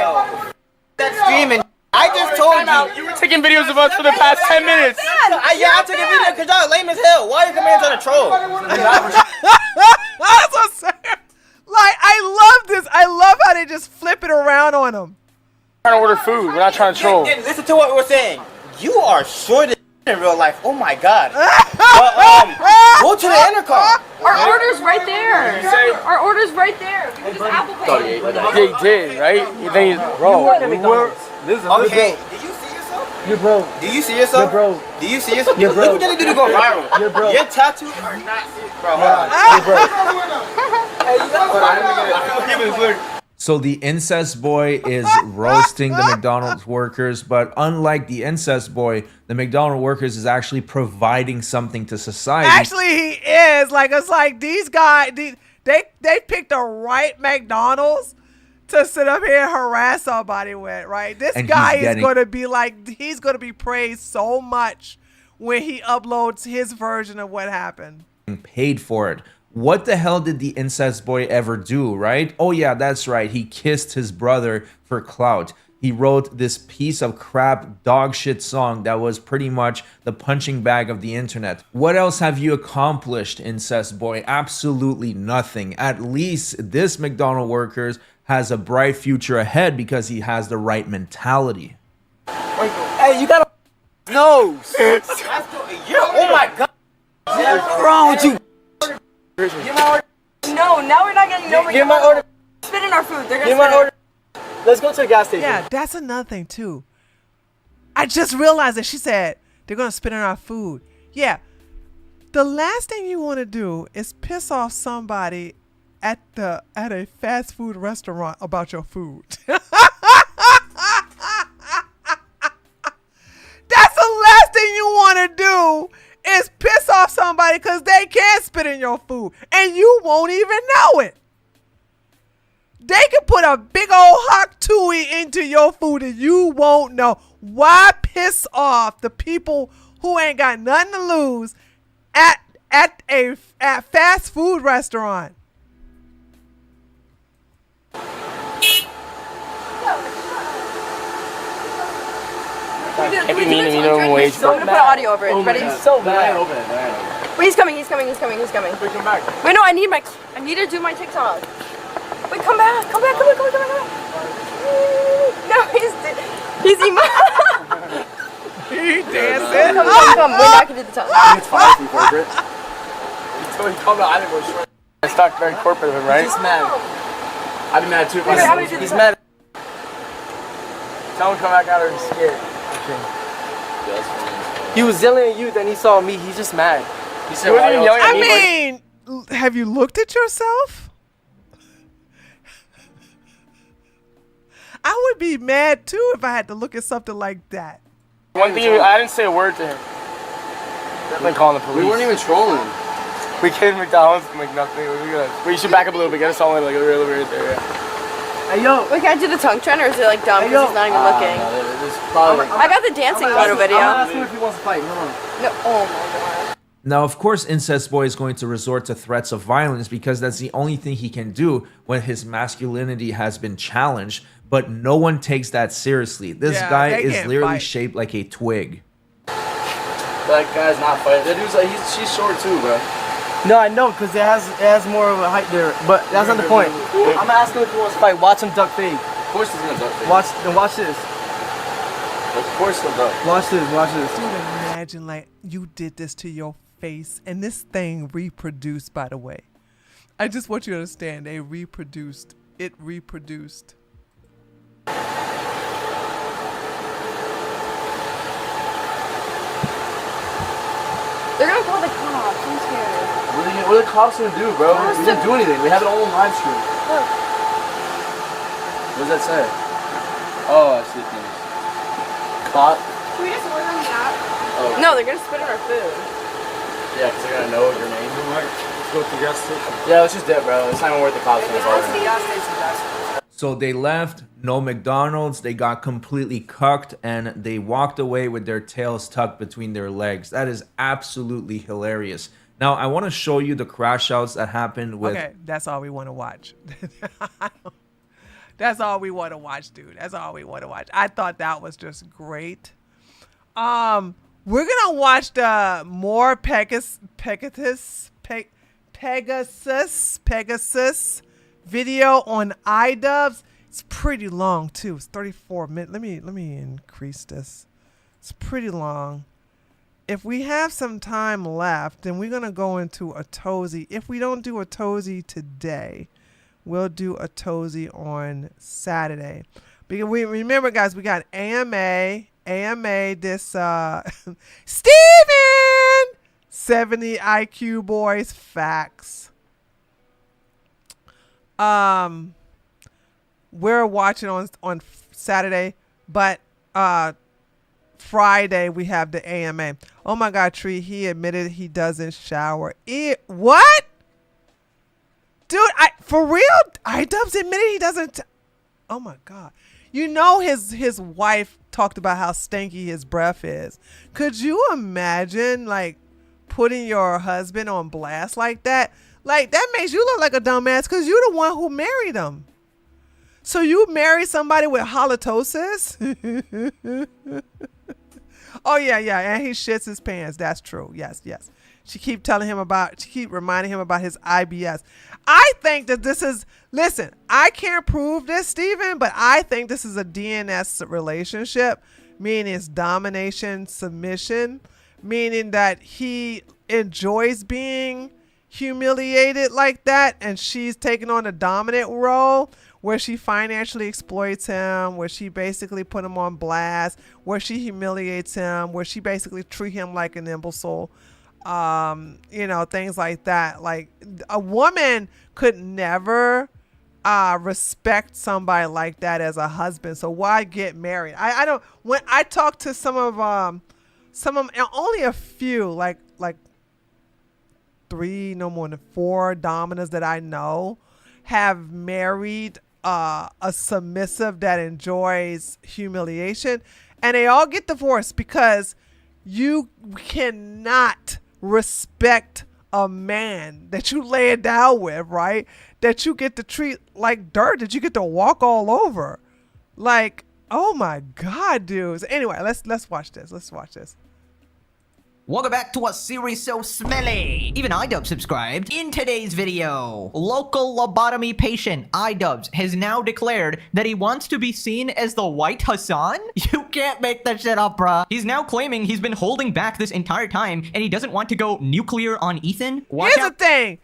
That streaming. I just told you. You were taking videos of us for the past 10 minutes. I took a video because y'all lame as hell. Why are you coming here trying to troll? That's what I'm saying. Like, I love this. I love how they just flip it around on them. We're trying to order food. We're not trying to troll. Then listen to what we're saying. You are short as in real life. Oh my god. Go to the intercom. Our order's right there. Our order's right there. We just Apple Pay. They did, right? Then bro, Okay. Do you see yourself? You're broke. Do you see yourself? You're broke. Do you see yourself? You're Look what broke. you do to go viral. You're broke. Your tattoos are not bro. Hold on. So the incest boy is roasting the McDonald's workers, but unlike the incest boy, the McDonald's workers is actually providing something to society. Actually, he is. Like, it's like these guys, they picked the right McDonald's to sit up here and harass somebody with, right? This And guy he's is going to be like, he's going to be praised so much when he uploads his version of what happened. Paid for it. What the hell did the incest boy ever do, right? Oh yeah, that's right. He kissed his brother for clout. He wrote this piece of crap dog shit song that was pretty much the punching bag of the internet. What else have you accomplished, incest boy? Absolutely nothing. At least this McDonald's workers has a bright future ahead because he has the right mentality. Hey, you got a nose. Oh my god. What's wrong with you? No, now we're not getting no. Get my order. Spit in our food. They're gonna Get my order. Let's go to the gas station. Yeah, that's another thing too. I just realized that she said they're gonna spit in our food. Yeah. The last thing you want to do is piss off somebody at a fast food restaurant about your food. That's the last thing you want to do is piss off somebody because they can't spit in your food and you won't even know it. They can put a big old hot tui into your food and you won't know. Why piss off the people who ain't got nothing to lose at a fast food restaurant? Can't be mean to minimum wage. So I'm gonna put audio over it. Ready? So bad. Wait, he's coming. He's coming. Wait, come back. Wait, no, I need to do my TikTok. Wait, come back. Come back. No, he's emo. He dancing. Come. We're back into the time. It's fine, you corporate. Until he called me, I didn't go short. It's not very corporate of him, right? He's mad. I'd be mad too. He's mad. Tell him to come back out or he's scared. He was yelling at you, then he saw me. He's just mad. He said, "Why are you yelling at me?" I mean, have you looked at yourself? I would be mad too if I had to look at something like that. One thing, I didn't say a word to him. Definitely calling the police. We weren't even trolling. We came to McDonald's and like nothing. We should back up a little bit. Get us all in like a little bit there. Yeah. Hey, yo. Wait, can I do the tongue trend or is it like dumb because he's not even looking? I got the dancing photo video. I'm asking if he wants to fight. Hold on. No, oh my god. Now, of course, Incest Boy is going to resort to threats of violence because that's the only thing he can do when his masculinity has been challenged. But no one takes that seriously. This guy is literally shaped like a twig. That guy's not fighting. That dude's like, she's short too, bro. No, I know, because it has more of a height there. But that's not the point. I'm asking if he wants to fight. Watch him duck fade. Of course he's gonna duck fade. Watch this. Of course he'll duck. Watch this. Dude, imagine like you did this to your face and this thing reproduced, by the way. I just want you to understand, it reproduced. They're gonna call the cops. I'm scared. What are the cops gonna do, bro? We didn't do anything. We have it all on live stream. Look. What does that say? Oh, I see things. Cop? Can we just order them out? Oh. No, they're gonna spit in our food. Yeah, because they're gonna know your name. Let's go to the gas station. Yeah, let's just dip, bro. It's not even worth the cops. So they left, no McDonald's, they got completely cucked, and they walked away with their tails tucked between their legs. That is absolutely hilarious. Now, I want to show you the crash outs that happened with... Okay, that's all we want to watch. That's all we want to watch, dude. That's all we want to watch. I thought that was just great. We're going to watch the more Pegasus video on iDubbbz. It's pretty long too. It's 34 minutes. Let me increase this. It's pretty long. If we have some time left, then we're gonna go into a Tozy. If we don't do a Tozy today, we'll do a Tozy on Saturday. Because we remember, guys, we got AMA this Steven 70 IQ boys facts. We're watching on Saturday, but Friday we have the AMA. Oh my God, Tree, he admitted he doesn't shower. What? Dude, for real? iDubbbz admitted he doesn't. Oh my God. You know his wife talked about how stinky his breath is. Could you imagine like putting your husband on blast like that? Like, that makes you look like a dumbass because you're the one who married him. So you marry somebody with halitosis? Oh, yeah, and he shits his pants. That's true. Yes. She keep reminding him about his IBS. I think that this is, listen, I can't prove this, Steven, but I think this is a DNS relationship, meaning it's domination, submission, meaning that he enjoys being humiliated like that and she's taking on a dominant role, where she financially exploits him, where she basically put him on blast, where she humiliates him, where she basically treat him like an imbecile, you know, things like that. Like, a woman could never respect somebody like that as a husband. So why get married? I don't, when I talk to some of only a few, like 3, no more than 4 dominants that I know have married a submissive that enjoys humiliation, and they all get divorced because you cannot respect a man that you lay it down with, right? That you get to treat like dirt, that you get to walk all over. Like, oh my God, dudes. Anyway, let's watch this. Let's watch this. Welcome back to a series so smelly. Even iDubbbz subscribed. In today's video, local lobotomy patient iDubbbz has now declared that he wants to be seen as the White Hassan. You can't make that shit up, bruh. He's now claiming he's been holding back this entire time and he doesn't want to go nuclear on Ethan. Here's the thing.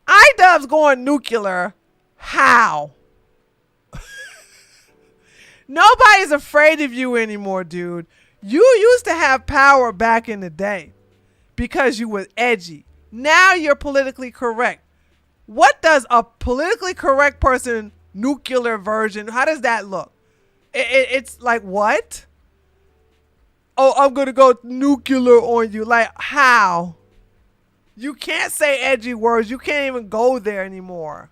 iDubbbz going nuclear. How? Nobody's afraid of you anymore, dude. You used to have power back in the day because you were edgy. Now you're politically correct. What does a politically correct person, nuclear version, how does that look? It's like, what? Oh, I'm going to go nuclear on you. Like, how? You can't say edgy words. You can't even go there anymore.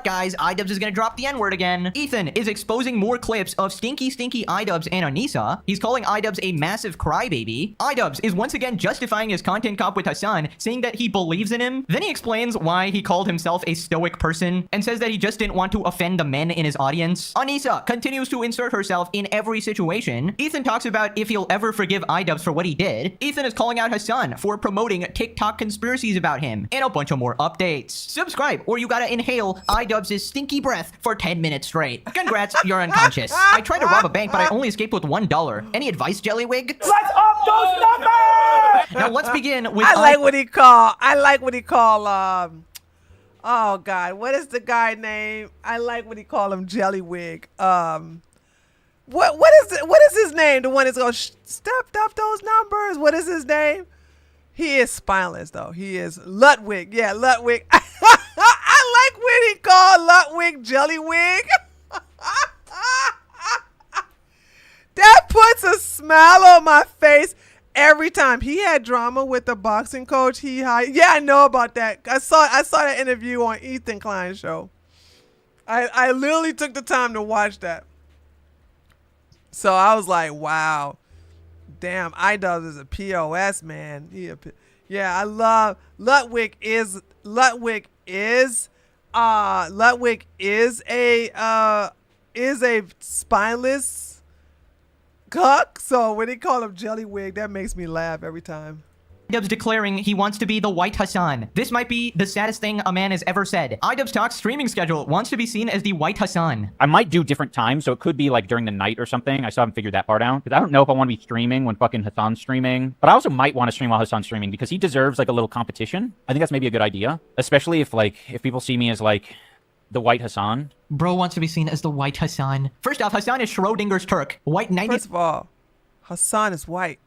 Guys, iDubbbz is gonna drop the N-word again. Ethan is exposing more clips of stinky iDubbbz and Anissa. He's calling iDubbbz a massive crybaby. iDubbbz is once again justifying his content cop with Hassan, saying that he believes in him. Then he explains why he called himself a stoic person and says that he just didn't want to offend the men in his audience. Anissa continues to insert herself in every situation. Ethan talks about if he'll ever forgive iDubbbz for what he did. Ethan is calling out Hassan for promoting TikTok conspiracies about him and a bunch of more updates. Subscribe or you gotta inhale iDubbbz's stinky breath for 10 minutes straight. Congrats, you're unconscious. I tried to rob a bank, but I only escaped with $1. Any advice, Jellywig? Let's up those numbers! Now let's begin with... I like what he called, oh God, what is the guy name? I like what he called him, Jellywig. What is his name? The one that's going to step up those numbers. What is his name? He is spineless though. He is Ludwig. Yeah, Ludwig. I like when he called Ludwig Jellywig. That puts a smile on my face every time. He had drama with the boxing coach he hired. Yeah, I know about that. I saw that interview on Ethan Klein's show. I literally took the time to watch that. So I was like, wow. Damn, iDubbbz is a POS, man. Yeah, I love Ludwig is a spineless cuck. So when they call him Jellywig, that makes me laugh every time. iDubbbz declaring he wants to be the White Hassan. This might be the saddest thing a man has ever said. iDubbbz talks streaming schedule wants to be seen as the White Hassan. I might do different times, so it could be like during the night or something. I still haven't figured that part out. Because I don't know if I want to be streaming when fucking Hassan's streaming. But I also might want to stream while Hassan's streaming because he deserves like a little competition. I think that's maybe a good idea. Especially if people see me as like the White Hassan. Bro wants to be seen as the White Hassan. First off, Hassan is Schrodinger's Turk. White 90. First of all, Hassan is white.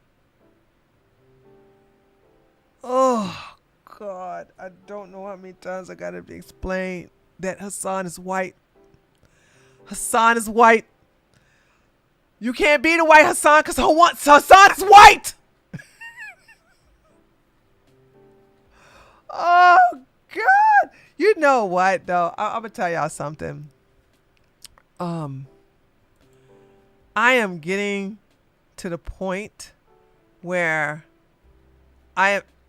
Oh, God. I don't know how many times I got to explain that Hassan is white. Hassan is white. You can't be the white Hassan because Hassan is white. Oh, God. You know what, though? I'm going to tell y'all something. I am getting to the point where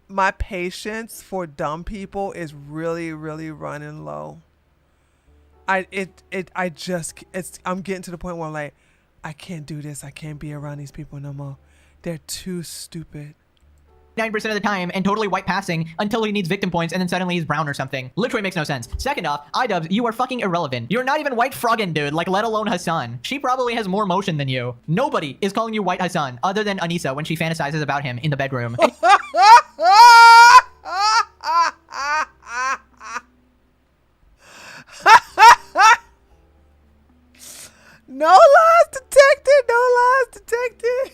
my patience for dumb people is really, really running low. I'm getting to the point where I'm like, I can't do this. I can't be around these people no more. They're too stupid. 9% of the time and totally white passing until he needs victim points and then suddenly he's brown or something. Literally makes no sense. Second off, iDubbbz, you are fucking irrelevant. You're not even white froggin', dude, like let alone Hassan. She probably has more motion than you. Nobody is calling you White Hassan other than Anissa when she fantasizes about him in the bedroom. No lies detected. No lies detected.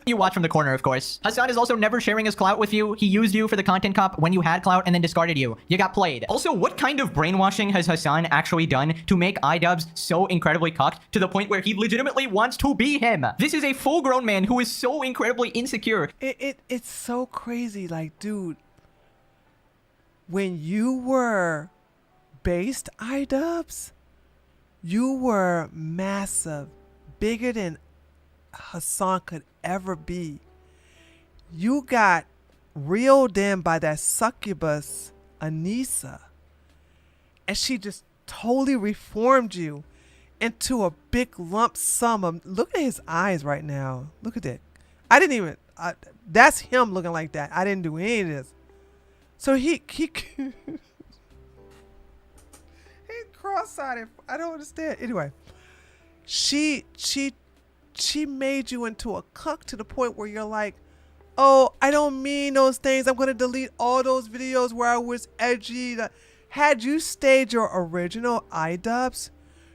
You watch from the corner, of course. Hassan is also never sharing his clout with you. He used you for the content cop when you had clout and then discarded you. You got played. Also, what kind of brainwashing has Hassan actually done to make iDubbbz so incredibly cucked to the point where he legitimately wants to be him? This is a full-grown man who is so incredibly insecure. It's so crazy. Like, dude, when you were based iDubbbz, you were massive, bigger than Hassan could ever be. You got reeled in by that succubus, Anissa, and she just totally reformed you into a big lump sum of. Look at his eyes right now. Look at that. I didn't even. That's him looking like that. I didn't do any of this. So he cross-eyed. I don't understand. Anyway, she made you into a cuck to the point where you're like, oh, I don't mean those things. I'm gonna delete all those videos where I was edgy. Had you stayed your original iDubbbz,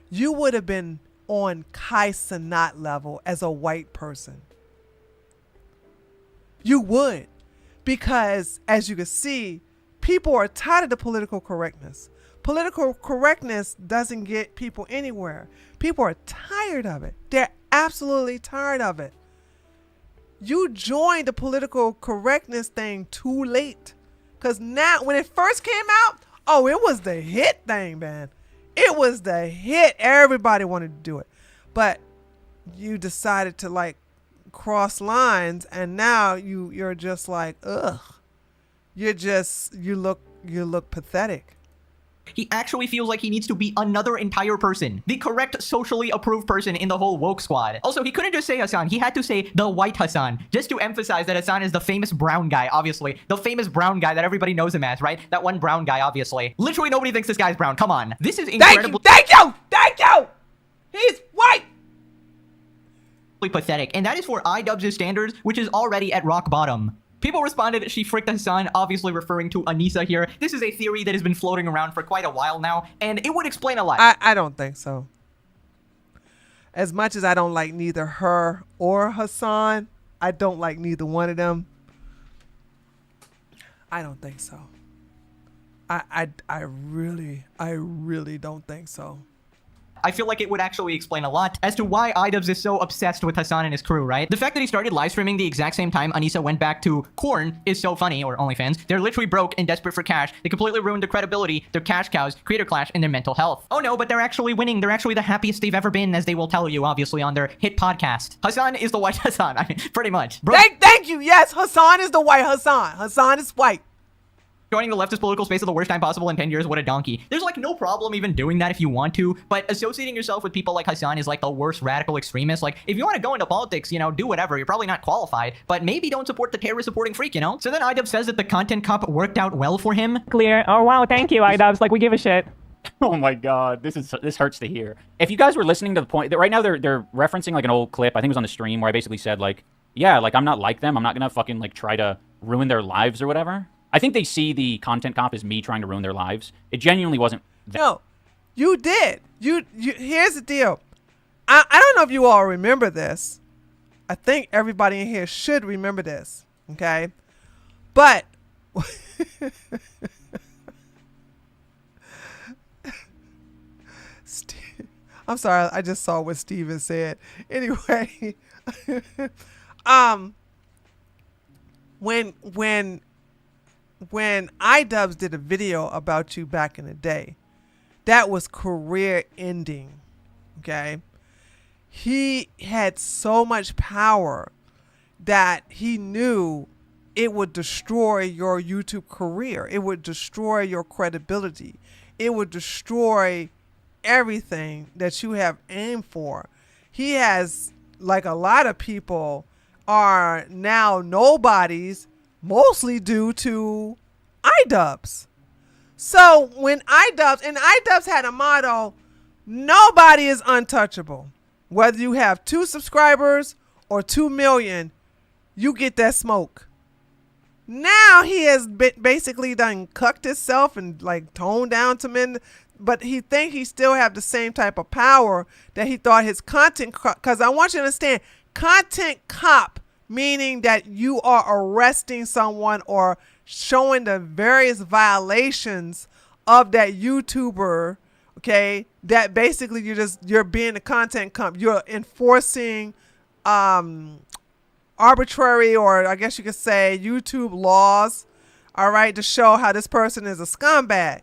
you would have been on Kai Cenat level as a white person. You would, because as you can see, people are tired of the political correctness. Political correctness doesn't get people anywhere. People are tired of it. They're absolutely tired of it. You joined the political correctness thing too late. Because now, when it first came out, oh, it was the hit thing, man. It was the hit. Everybody wanted to do it. But you decided to, like, cross lines, and now you're just like, ugh. You look pathetic. He actually feels like he needs to be another entire person. The correct, socially approved person in the whole woke squad. Also, he couldn't just say Hassan. He had to say the white Hassan, just to emphasize that Hassan is the famous brown guy, obviously. The famous brown guy that everybody knows him as, right? That one brown guy, obviously. Literally nobody thinks this guy's brown. Come on. This is incredible. Thank you! He's white! Pathetic. And that is for iDubbbz's standards, which is already at rock bottom. People responded, she fricked Hassan, obviously referring to Anissa here. This is a theory that has been floating around for quite a while now, and it would explain a lot. I don't think so. As much as I don't like neither her or Hassan, I don't like neither one of them. I don't think so. I really don't think so. I feel like it would actually explain a lot as to why iDubbbz is so obsessed with Hassan and his crew, right? The fact that he started live streaming the exact same time Anissa went back to Korn is so funny, or OnlyFans. They're literally broke and desperate for cash. They completely ruined their credibility, their cash cows, creator clash, and their mental health. Oh no, but they're actually winning. They're actually the happiest they've ever been, as they will tell you, obviously, on their hit podcast. Hassan is the white Hassan, I mean, pretty much. Thank you. Yes, Hassan is the white Hassan. Hassan is white. Joining the leftist political space at the worst time possible in 10 years, what a donkey. There's like no problem even doing that if you want to, but associating yourself with people like Hassan is like the worst radical extremist. Like, if you want to go into politics, you know, do whatever. You're probably not qualified, but maybe don't support the terrorist supporting freak, you know? So then iDubbbz says that the content cop worked out well for him. Clear. Oh wow, thank you, iDubbbz. Like, we give a shit. Oh my god, this hurts to hear. If you guys were listening to the point that right now they're referencing like an old clip, I think it was on the stream, where I basically said like, yeah, like I'm not like them. I'm not gonna fucking like try to ruin their lives or whatever. I think they see the content cop as me trying to ruin their lives. It genuinely wasn't that. No, you did. You. Here's the deal. I don't know if you all remember this. I think everybody in here should remember this. Okay, but I'm sorry. I just saw what Steven said. Anyway, when iDubbbz did a video about you back in the day, that was career ending. Okay, he had so much power that he knew it would destroy your YouTube career. It would destroy your credibility. It would destroy everything that you have aimed for. He has, like a lot of people, are now nobodies, mostly due to iDubbbz. So when iDubbbz had a motto, nobody is untouchable. Whether you have 2 subscribers or 2 million, you get that smoke. Now he has basically done cucked himself and like toned down but he think he still have the same type of power that he thought his content, because I want you to understand, content cop, meaning that you are arresting someone or showing the various violations of that YouTuber, okay, that basically you're being a content cop. You're enforcing arbitrary, or I guess you could say YouTube laws, all right, to show how this person is a scumbag.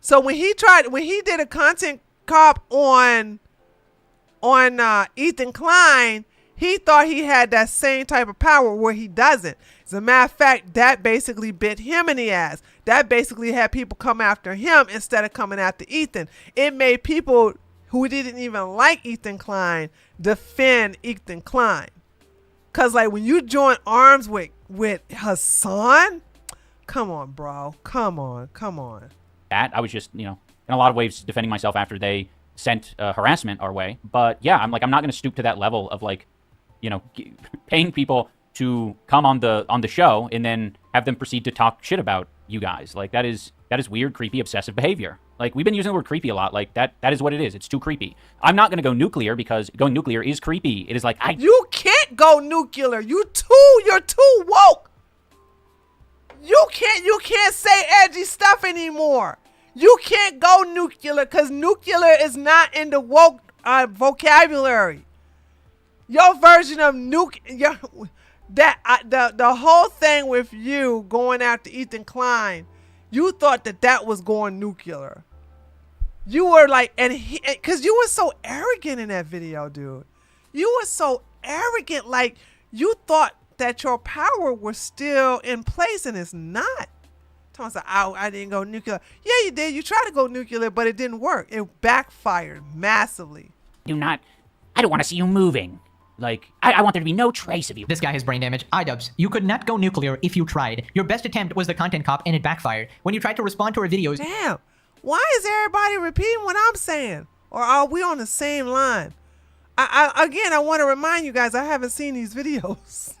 So when he did a content cop on Ethan Klein, he thought he had that same type of power where he doesn't. As a matter of fact, that basically bit him in the ass. That basically had people come after him instead of coming after Ethan. It made people who didn't even like Ethan Klein defend Ethan Klein. Cause like when you join arms with Hassan, come on, bro. Come on. That I was just, in a lot of ways defending myself after they sent harassment our way. But yeah, I'm not going to stoop to that level of paying people to come on the show and then have them proceed to talk shit about you guys. Like that is weird, creepy, obsessive behavior. Like we've been using the word creepy a lot. Like that is what it is. It's too creepy. I'm not going to go nuclear because going nuclear is creepy. It is like you can't go nuclear. You're too woke. You can't say edgy stuff anymore. You can't go nuclear because nuclear is not in the woke vocabulary. Your version of the whole thing with you going after Ethan Klein, you thought that was going nuclear. You were like, because you were so arrogant in that video, dude. You were so arrogant, like you thought that your power was still in place, and it's not. Thomas said, I didn't go nuclear. Yeah, you did. You tried to go nuclear, but it didn't work. It backfired massively. I don't want to see you moving. Like, I want there to be no trace of you. This guy has brain damage. iDubbbz, you could not go nuclear if you tried. Your best attempt was the content cop, and it backfired. When you tried to respond to our videos... Damn, why is everybody repeating what I'm saying? Or are we on the same line? I want to remind you guys, I haven't seen these videos.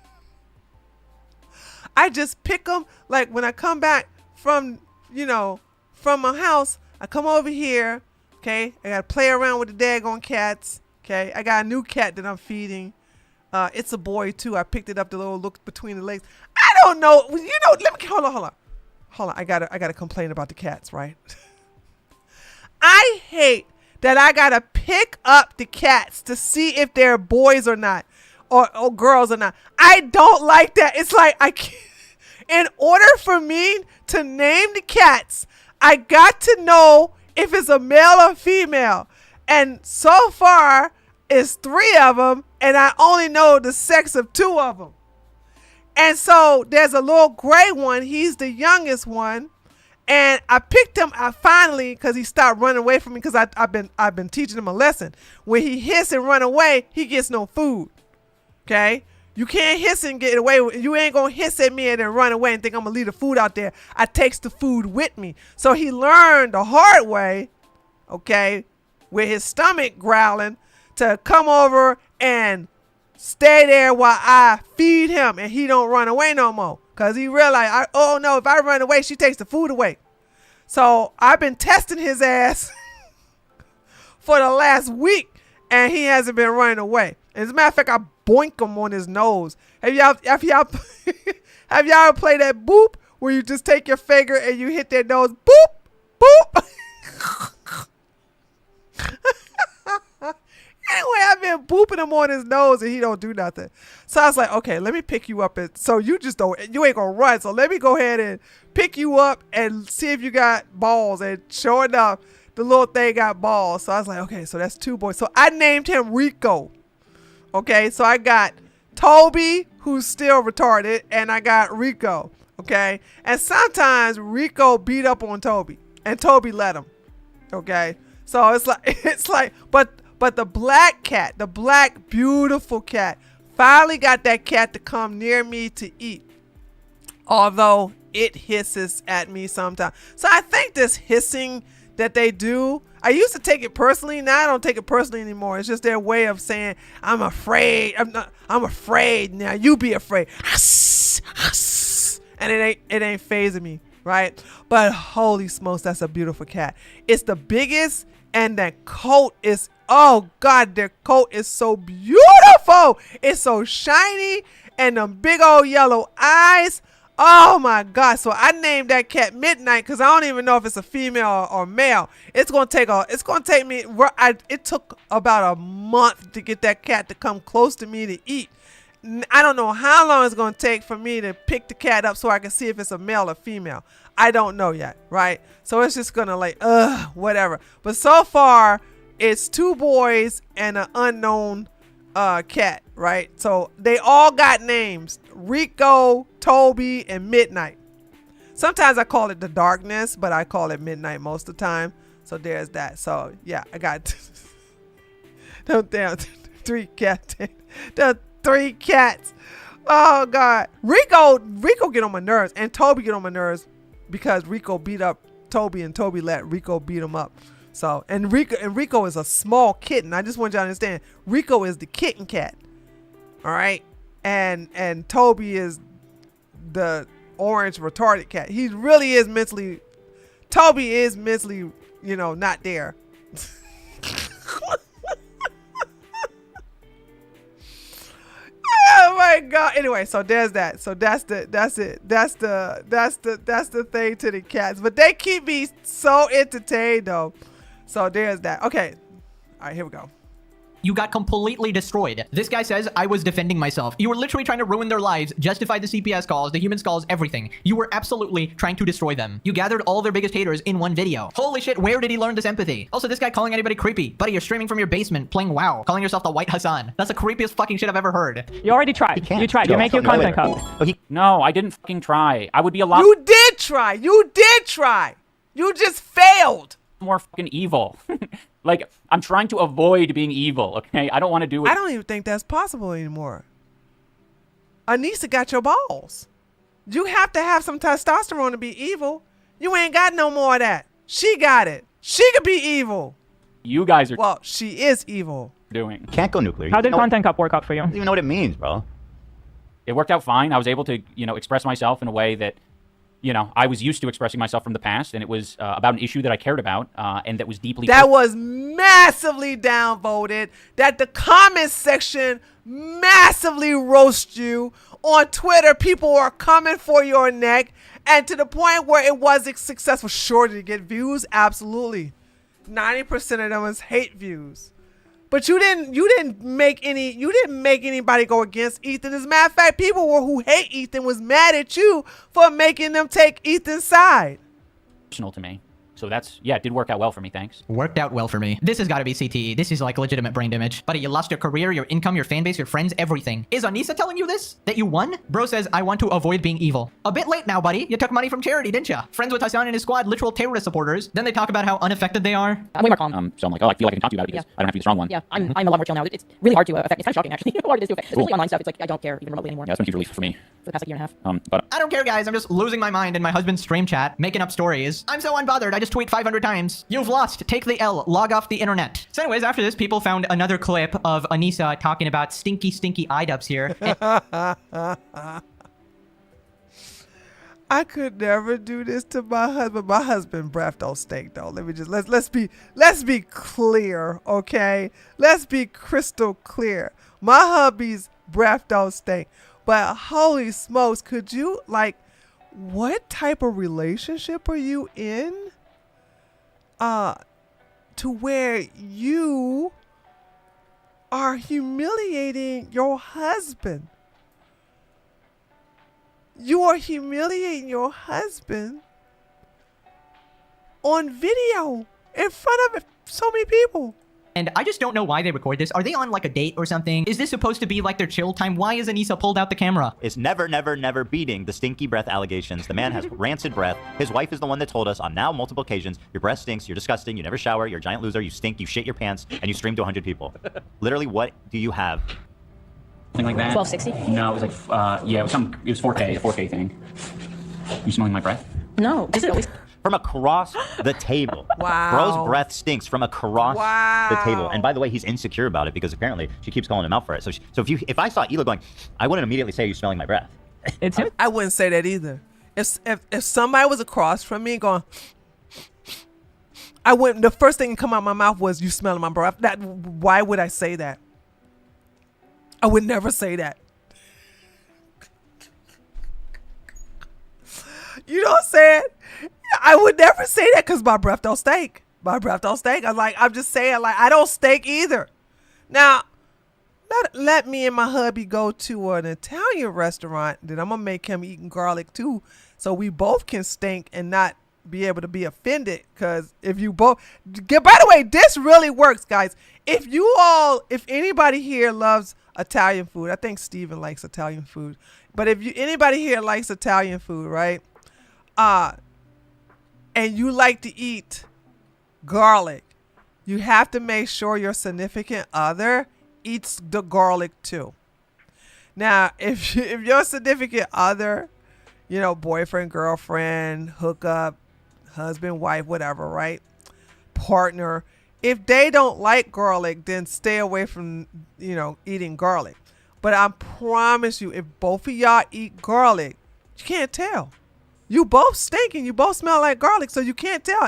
I just pick them, like, when I come back from my house, I come over here, okay? I got to play around with the daggone cats. Okay, I got a new cat that I'm feeding. It's a boy too. I picked it up, the little look between the legs. I don't know. Let me hold on. I gotta complain about the cats, right? I hate that I gotta pick up the cats to see if they're boys or not, or girls or not. I don't like that. It's like I can't. In order for me to name the cats, I got to know if it's a male or female. And so far, it's 3 of them, and I only know the sex of 2 of them. And so there's a little gray one. He's the youngest one, and I picked him. I finally, because he stopped running away from me, because I've been teaching him a lesson. When he hiss and run away, he gets no food. Okay, you can't hiss and get away. You ain't gonna hiss at me and then run away and think I'm gonna leave the food out there. I takes the food with me. So he learned the hard way. Okay. With his stomach growling, to come over and stay there while I feed him and he don't run away no more. Because he realized, oh no, if I run away, she takes the food away. So I've been testing his ass for the last week and he hasn't been running away. As a matter of fact, I boink him on his nose. Have y'all played that boop where you just take your finger and you hit their nose? Boop, boop. Anyway, I've been booping him on his nose and he don't do nothing. So I was like, okay, let me pick you up. So you ain't gonna run. So let me go ahead and pick you up and see if you got balls. And sure enough, the little thing got balls. So I was like, okay, so that's 2 boys. So I named him Rico. Okay, so I got Toby, who's still retarded, and I got Rico. Okay, and sometimes Rico beat up on Toby and Toby let him. Okay. So it's like, but the black cat, the black beautiful cat, finally got that cat to come near me to eat. Although it hisses at me sometimes. So I think this hissing that they do, I used to take it personally. Now I don't take it personally anymore. It's just their way of saying, I'm afraid. I'm afraid. Now you be afraid. And it ain't phasing me. right? But holy smokes, that's a beautiful cat. It's the biggest, and that coat is, oh God, their coat is so beautiful. It's so shiny, and them big old yellow eyes. Oh my God. So I named that cat Midnight because I don't even know if it's a female or male. It's going to take me, it took about a month to get that cat to come close to me to eat. I don't know how long it's going to take for me to pick the cat up so I can see if it's a male or female. I don't know yet, right? So it's just going to like, whatever. But so far, it's 2 boys and an unknown cat, right? So they all got names: Rico, Toby, and Midnight. Sometimes I call it the darkness, but I call it Midnight most of the time. So there's that. So yeah, I got damn 3 cats. The 3 cats. Oh God. Rico get on my nerves, and Toby get on my nerves because Rico beat up Toby, and Toby let Rico beat him up. So, and Rico is a small kitten. I just want you to understand, Rico is the kitten cat. All right. And Toby is the orange retarded cat. He really is mentally, Toby is mentally, not there. Oh my God. Anyway, so there's that. So that's it. That's the thing to the cats. But they keep me so entertained though. So there's that. Okay. All right, here we go. You got completely destroyed. This guy says, I was defending myself. You were literally trying to ruin their lives, justify the CPS calls, the human skulls, everything. You were absolutely trying to destroy them. You gathered all their biggest haters in one video. Holy shit, where did he learn this empathy? Also, this guy calling anybody creepy. Buddy, you're streaming from your basement, playing WoW, calling yourself the White Hassan. That's the creepiest fucking shit I've ever heard. You already tried. You tried. You make your content cup. No, I didn't fucking try. I would be a lot. You did try. You did try. You just failed. More fucking evil. Like, I'm trying to avoid being evil, okay? I don't want to do it. I don't even think that's possible anymore. Anissa got your balls. You have to have some testosterone to be evil. You ain't got no more of that. She got it. She could be evil. You guys are... Well, she is evil. Doing. Can't go nuclear. How did Content Cup work out for you? I don't even know what it means, bro. It worked out fine. I was able to, express myself in a way that, I was used to expressing myself from the past, and it was about an issue that I cared about, and that was deeply... That was massively downvoted. That the comment section massively roast you. On Twitter, people were coming for your neck, and to the point where it wasn't successful. Sure, did it get views? Absolutely. 90% of them was hate views. But you didn't make anybody go against Ethan. As a matter of fact, people who hate Ethan was mad at you for making them take Ethan's side. Personal to me. So that's, yeah, it did work out well for me, thanks. Worked out well for me. This has got to be CTE. This is like legitimate brain damage. Buddy, you lost your career, your income, your fan base, your friends, everything. Is Anissa telling you this? That you won? Bro says, I want to avoid being evil. A bit late now, buddy. You took money from charity, didn't you? Friends with Hassan and his squad, literal terrorist supporters. Then they talk about how unaffected they are. I'm way more calm. So I'm like, oh, I feel like I can talk to you about it because I don't have to be the strong one. Yeah, I'm a lot more chill now. It's really hard to affect. It's kind of shocking, actually, how hard it is to affect. Especially online stuff. It's like, I don't care even remotely anymore. Yeah, that's been a huge relief for me. For the past like, year and a half. But I don't care, guys. I'm just losing my mind in my husband's stream chat, making up stories. I'm so unbothered. I just tweet 500 times. You've lost. Take the L. Log off the internet. So anyways, after this, people found another clip of Anissa talking about stinky iDubbbz here. I could never do this to my husband. My husband breath don't stink though. Let's be clear, okay? Let's be crystal clear. My hubby's breath don't stink. But holy smokes, could you what type of relationship are you in? To where you are humiliating your husband. You are humiliating your husband on video in front of so many people. And I just don't know why they record this. Are they on like a date or something? Is this supposed to be like their chill time? Why is Anissa pulled out the camera? It's never beating the stinky breath allegations. The man has rancid breath. His wife is the one that told us on now multiple occasions, your breath stinks, you're disgusting, you never shower, you're a giant loser, you stink, you shit your pants, and you stream to 100 people. Literally, what do you have? Something like that? 1260? No, it was like, yeah, it was 4K, a 4K thing. You smelling my breath? No, does it always... From across the table. Wow. Bro's breath stinks from across the table. And by the way, he's insecure about it because apparently she keeps calling him out for it. So if I saw Hila going, I wouldn't immediately say, you're smelling my breath. It's him. I wouldn't say that either. If somebody was across from me going, I wouldn't. The first thing that come out of my mouth was, "You smelling my breath." Why would I say that? I would never say that. You know what I'm saying? I would never say that because my breath don't stink. My breath don't stink. I'm just saying, like, I don't stink either. Now, let me and my hubby go to an Italian restaurant. Then I'm gonna make him eating garlic too, so we both can stink and not be able to be offended. Because if you both, by the way, this really works, guys. If anybody here loves Italian food, I think Steven likes Italian food. But if anybody here likes Italian food, right? And you like to eat garlic, you have to make sure your significant other eats the garlic too. Now, if your significant other, boyfriend, girlfriend, hookup, husband, wife, whatever, right? Partner, if they don't like garlic, then stay away from, eating garlic. But I promise you, if both of y'all eat garlic, you can't tell. You both stink and you both smell like garlic, so you can't tell.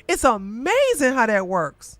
It's amazing how that works.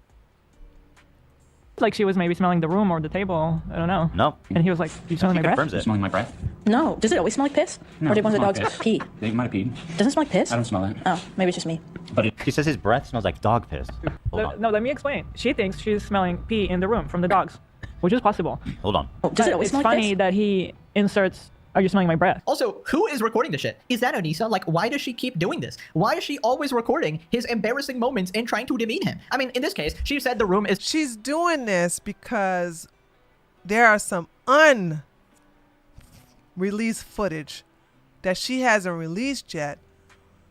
Like she was maybe smelling the room or the table. I don't know. No. And he was like, "You smelling my breath?" Confirms it. Smelling my breath? No. Does it always smell like piss? No, Or did one of the it's dogs not pee? They might have peed. Doesn't it smell like piss? I don't smell it. Oh, maybe it's just me. But She says his breath smells like dog piss. No, let me explain. She thinks she's smelling pee in the room from the dogs, which is possible. Hold on. Does it always It's smell like funny piss? that he inserts, "Are you smelling my breath?" Also, who is recording the shit? Is that Anissa? Like, why does she keep doing this? Why is she always recording his embarrassing moments and trying to demean him? I mean, in this case, she said the room is... She's doing this because there are some unreleased footage that she hasn't released yet.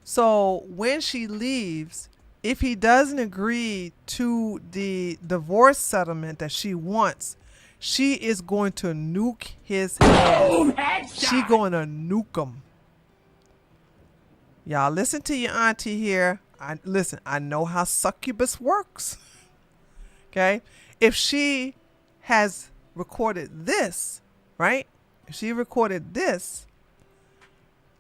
So when she leaves, if he doesn't agree to the divorce settlement that she wants, she is going to nuke his head. She going to nuke him. Y'all listen to your auntie here. I know how succubus works. Okay? If she has recorded this, right? If she recorded this,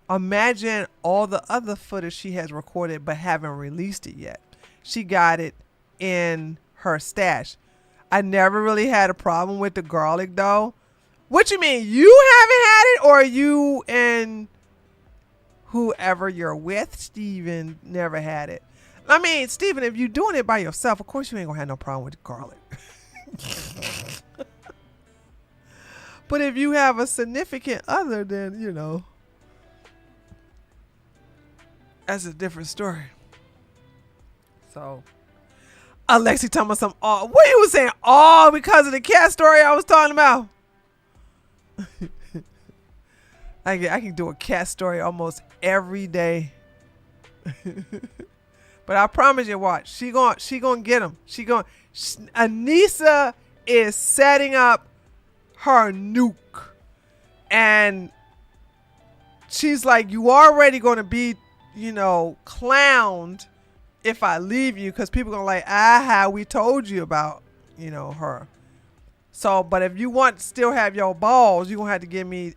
imagine all the other footage she has recorded but haven't released it yet. She got it in her stash. I never really had a problem with the garlic though. What you mean? You haven't had it, or you and whoever you're with, Steven, never had it? I mean, Steven, if you're doing it by yourself, of course you ain't gonna have no problem with garlic. But if you have a significant other, then, that's a different story. So, Alexi talking about some all. What you was saying? All because of the cat story I was talking about. I can do a cat story almost every day. But I promise you, watch. She gonna get him. Anissa is setting up her nuke, and she's like, you already gonna be, clowned if I leave you, because people gonna like, how we told you about, her. So, but if you want to still have your balls, you're gonna have to give me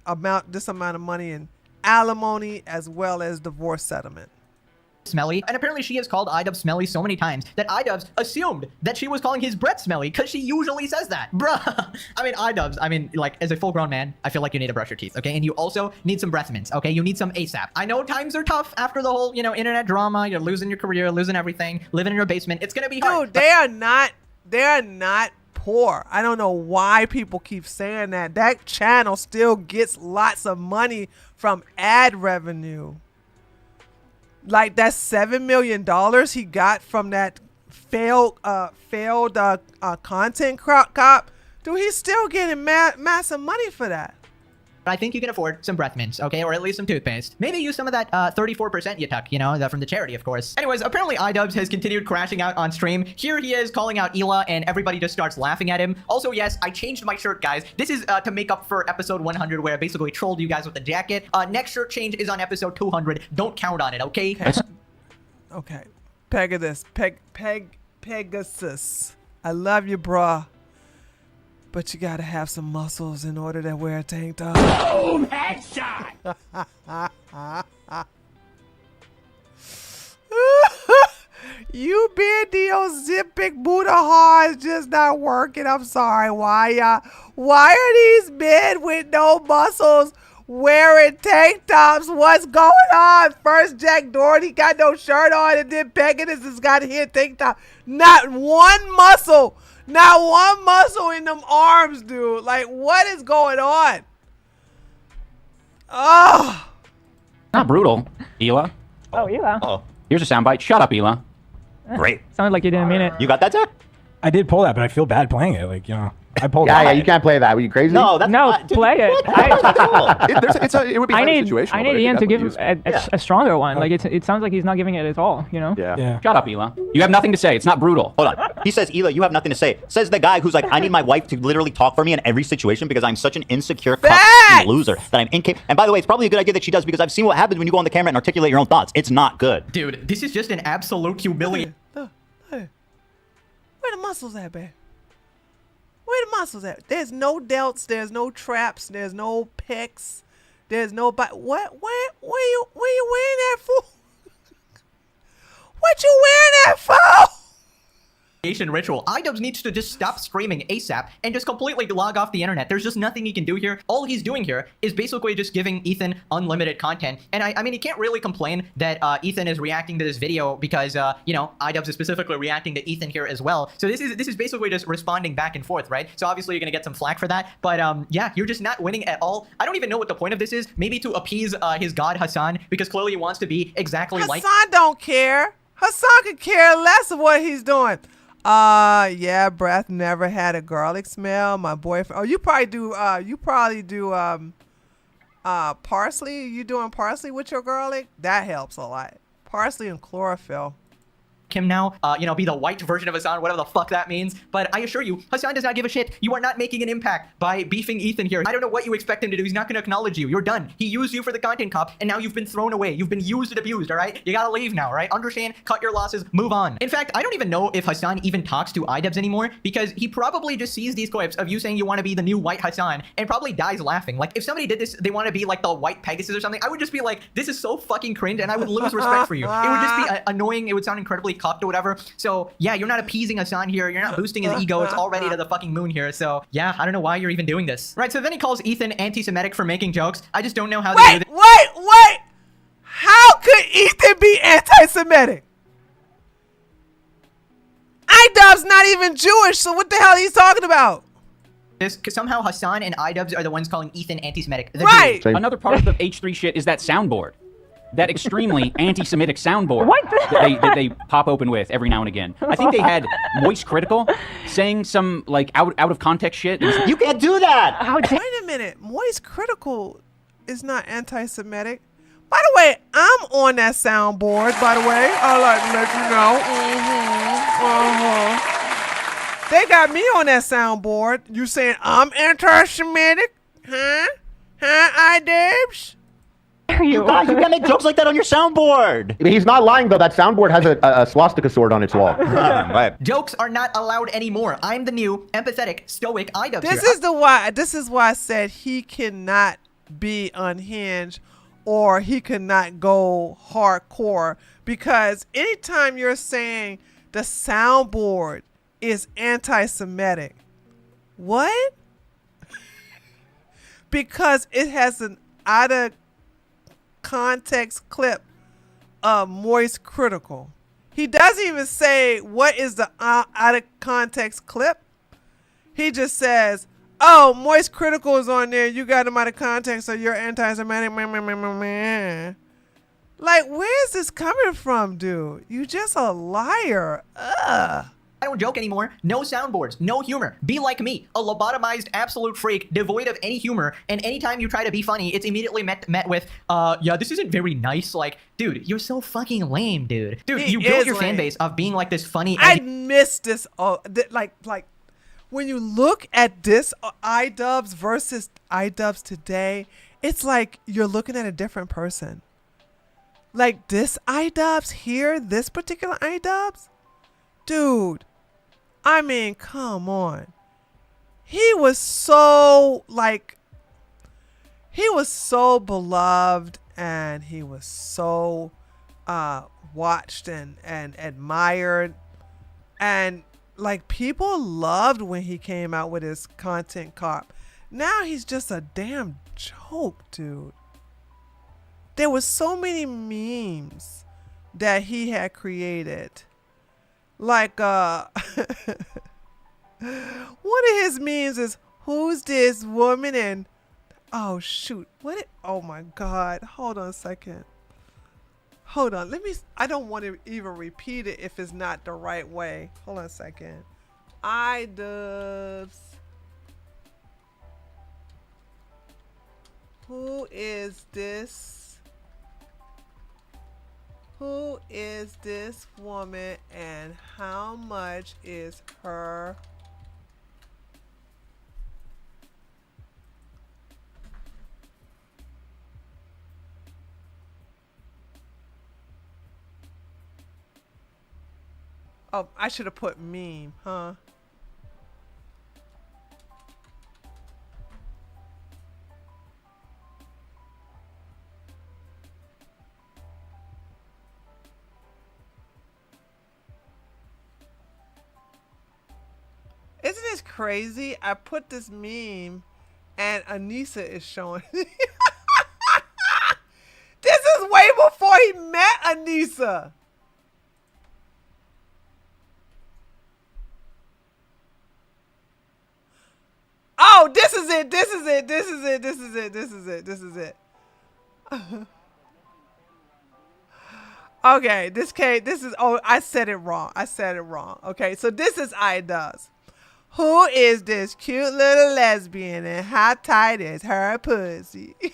this amount of money in alimony as well as divorce settlement. Smelly, and apparently she has called iDubbbz smelly so many times that iDubbbz assumed that she was calling his breath smelly because she usually says that. Bruh. I mean, iDubbbz, like, as a full-grown man, I feel like you need to brush your teeth, okay? And you also need some breath mints, okay? You need some ASAP. I know times are tough after the whole, internet drama. You're losing your career, losing everything, living in your basement. It's gonna be hard. Dude, they are not poor. I don't know why people keep saying that. That channel still gets lots of money from ad revenue. Like that $7 million he got from that failed content cop, dude, he's still getting massive money for that. I think you can afford some breath mints, okay? Or at least some toothpaste. Maybe use some of that 34% you took, from the charity, of course. Anyways, apparently iDubbbz has continued crashing out on stream. Here he is calling out Hila, and everybody just starts laughing at him. Also, yes, I changed my shirt, guys. This is to make up for episode 100, where I basically trolled you guys with the jacket. Next shirt change is on episode 200. Don't count on it, okay? Okay. Pegasus. I love you, bruh. But you gotta have some muscles in order to wear a tank top. Boom! Headshot! You being the Ozempic Buddha hard is just not working. I'm sorry. Why are these men with no muscles wearing tank tops? What's going on? First Jack Doherty got no shirt on, and then Pegasus has got here tank top. Not one muscle. Not one muscle in them arms, dude. Like, what is going on? Oh. Not brutal, Hila. Oh, yeah. Oh. Here's a soundbite. Shut up, Hila. Great. Sounded like you didn't mean it. You got that, Zach? I did pull that, but I feel bad playing it. Like, you know, I pulled Yeah, it. yeah, you can't play that. Were you crazy? No, that's No, not, dude, play it. It would be I highly need situational, but I Ian think to that's give what he was- a stronger one. Like it sounds like he's not giving it at all. You know? Yeah. Shut up, Hila. You have nothing to say. It's not brutal. Hold on. He says, Hila, you have nothing to say. Says the guy who's like, I need my wife to literally talk for me in every situation because I'm such an insecure cock loser that I'm incapable. And by the way, it's probably a good idea that she does because I've seen what happens when you go on the camera and articulate your own thoughts. It's not good. Dude, this is just an absolute humiliation. Where the muscles at, babe? Where the muscles at? There's no delts. There's no traps. There's no pecs. There's no What? Where you wearing that for? What you wearing that for? Ritual. iDubbbz needs to just stop screaming ASAP and just completely log off the internet. There's just nothing he can do here. All he's doing here is basically just giving Ethan unlimited content. And I mean, he can't really complain that Ethan is reacting to this video because, you know, iDubbbz is specifically reacting to Ethan here as well. So this is basically just responding back and forth, right? So obviously you're gonna get some flack for that. But yeah, you're just not winning at all. I don't even know what the point of this is. Maybe to appease his god Hassan because clearly he wants to be exactly like Hassan don't care. Hassan could care less of what he's doing. Yeah, breath never had a garlic smell. My boyfriend. Oh, you probably do parsley. You doing parsley with your garlic? That helps a lot. Parsley and chlorophyll. him now, you know, be the white version of Hassan, whatever the fuck that means. But I assure you, Hassan does not give a shit. You are not making an impact by beefing Ethan here. I don't know what you expect him to do. He's not going to acknowledge you. You're done. He used you for the content cop, and now you've been thrown away. You've been used and abused, all right? You gotta leave now, all right? Understand? Cut your losses. Move on. In fact, I don't even know if Hassan even talks to iDubbbz anymore, because he probably just sees these clips of you saying you want to be the new white Hassan and probably dies laughing. Like, if somebody did this, they want to be like the white Pegasus or something, I would just be like, this is so fucking cringe, and I would lose respect for you. It would just be annoying. It would sound incredibly cocked or whatever. So, yeah, you're not appeasing Hassan here. You're not boosting his ego. It's already to the fucking moon here. So, yeah, I don't know why you're even doing this. Right, so then he calls Ethan anti-Semitic for making jokes. I just don't know how they do this. Wait! How could Ethan be anti-Semitic? iDubbbz not even Jewish, so what the hell are you talking about? Because somehow Hassan and iDubbbz are the ones calling Ethan anti-Semitic. Right! Another part of the H3 shit is that soundboard. That extremely anti-Semitic soundboard that they pop open with every now and again. I think they had Moist Critical saying some like out of context shit. You can't do that! Wait a minute. Moist Critical is not anti-Semitic. By the way, I'm on that soundboard, by the way. I'd like to let you know. They got me on that soundboard. You saying I'm anti-Semitic? Huh? iDubbbz? You can't make jokes like that on your soundboard. He's not lying, though. That soundboard has a swastika sword on its wall. Right. Jokes are not allowed anymore. I'm the new, empathetic, stoic iDubbbz This is why I said he cannot be unhinged or he could not go hardcore, because anytime you're saying the soundboard is anti-Semitic, what? Because it has an out of context clip of Moist Critical. He doesn't even say what is the out of context clip. He just says, oh, Moist Critical is on there. You got him out of context, so you're anti-Semitic. Like, where's this coming from, dude? You just a liar. Ugh. I don't joke anymore. No soundboards, no humor. Be like me, a lobotomized absolute freak, devoid of any humor. And anytime you try to be funny, it's immediately met with, yeah, this isn't very nice. Like, dude, you're so fucking lame, dude. Dude, you built your fan base of being like this funny. I miss this. Like when you look at this iDubbbz versus iDubbbz today, it's like you're looking at a different person. Like this iDubbbz here, this particular iDubbbz, dude. I mean, come on. he was so like, he was so beloved, and he was so watched and admired, and like people loved when he came out with his content cop. Now he's just a damn joke, dude. There was so many memes that he had created. Like one of his memes is, who's this woman? And oh shoot, oh my god, hold on a second. Hold on, I don't want to even repeat it if it's not the right way. Hold on a second. iDubbbz. Who is this? Who is this woman, and how much is her? Oh, I should have put meme, huh? Isn't this crazy? I put this meme and Anissa is showing. This is way before he met Anissa. Oh, this is it. This is it. This is it. This is it. This is it. This is it. Okay, this is, oh, I said it wrong. I said it wrong. Okay, so this is iDubbbz. Who is this cute little lesbian, and how tight is her pussy? And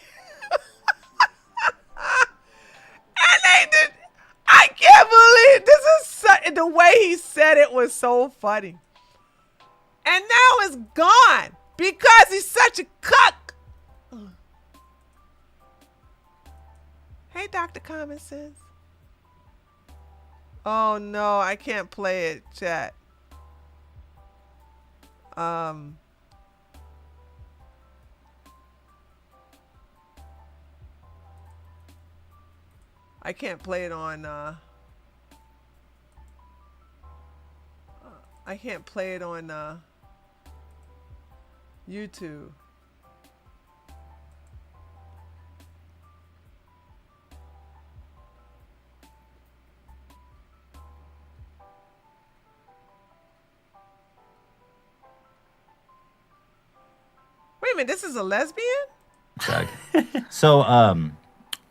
I can't believe this is the way he said it was so funny. And now it's gone because he's such a cuck. Hey, Dr. Common Sense. Oh no, I can't play it, chat. I can't play it on I can't play it on YouTube. Wait a minute, this is a lesbian? So,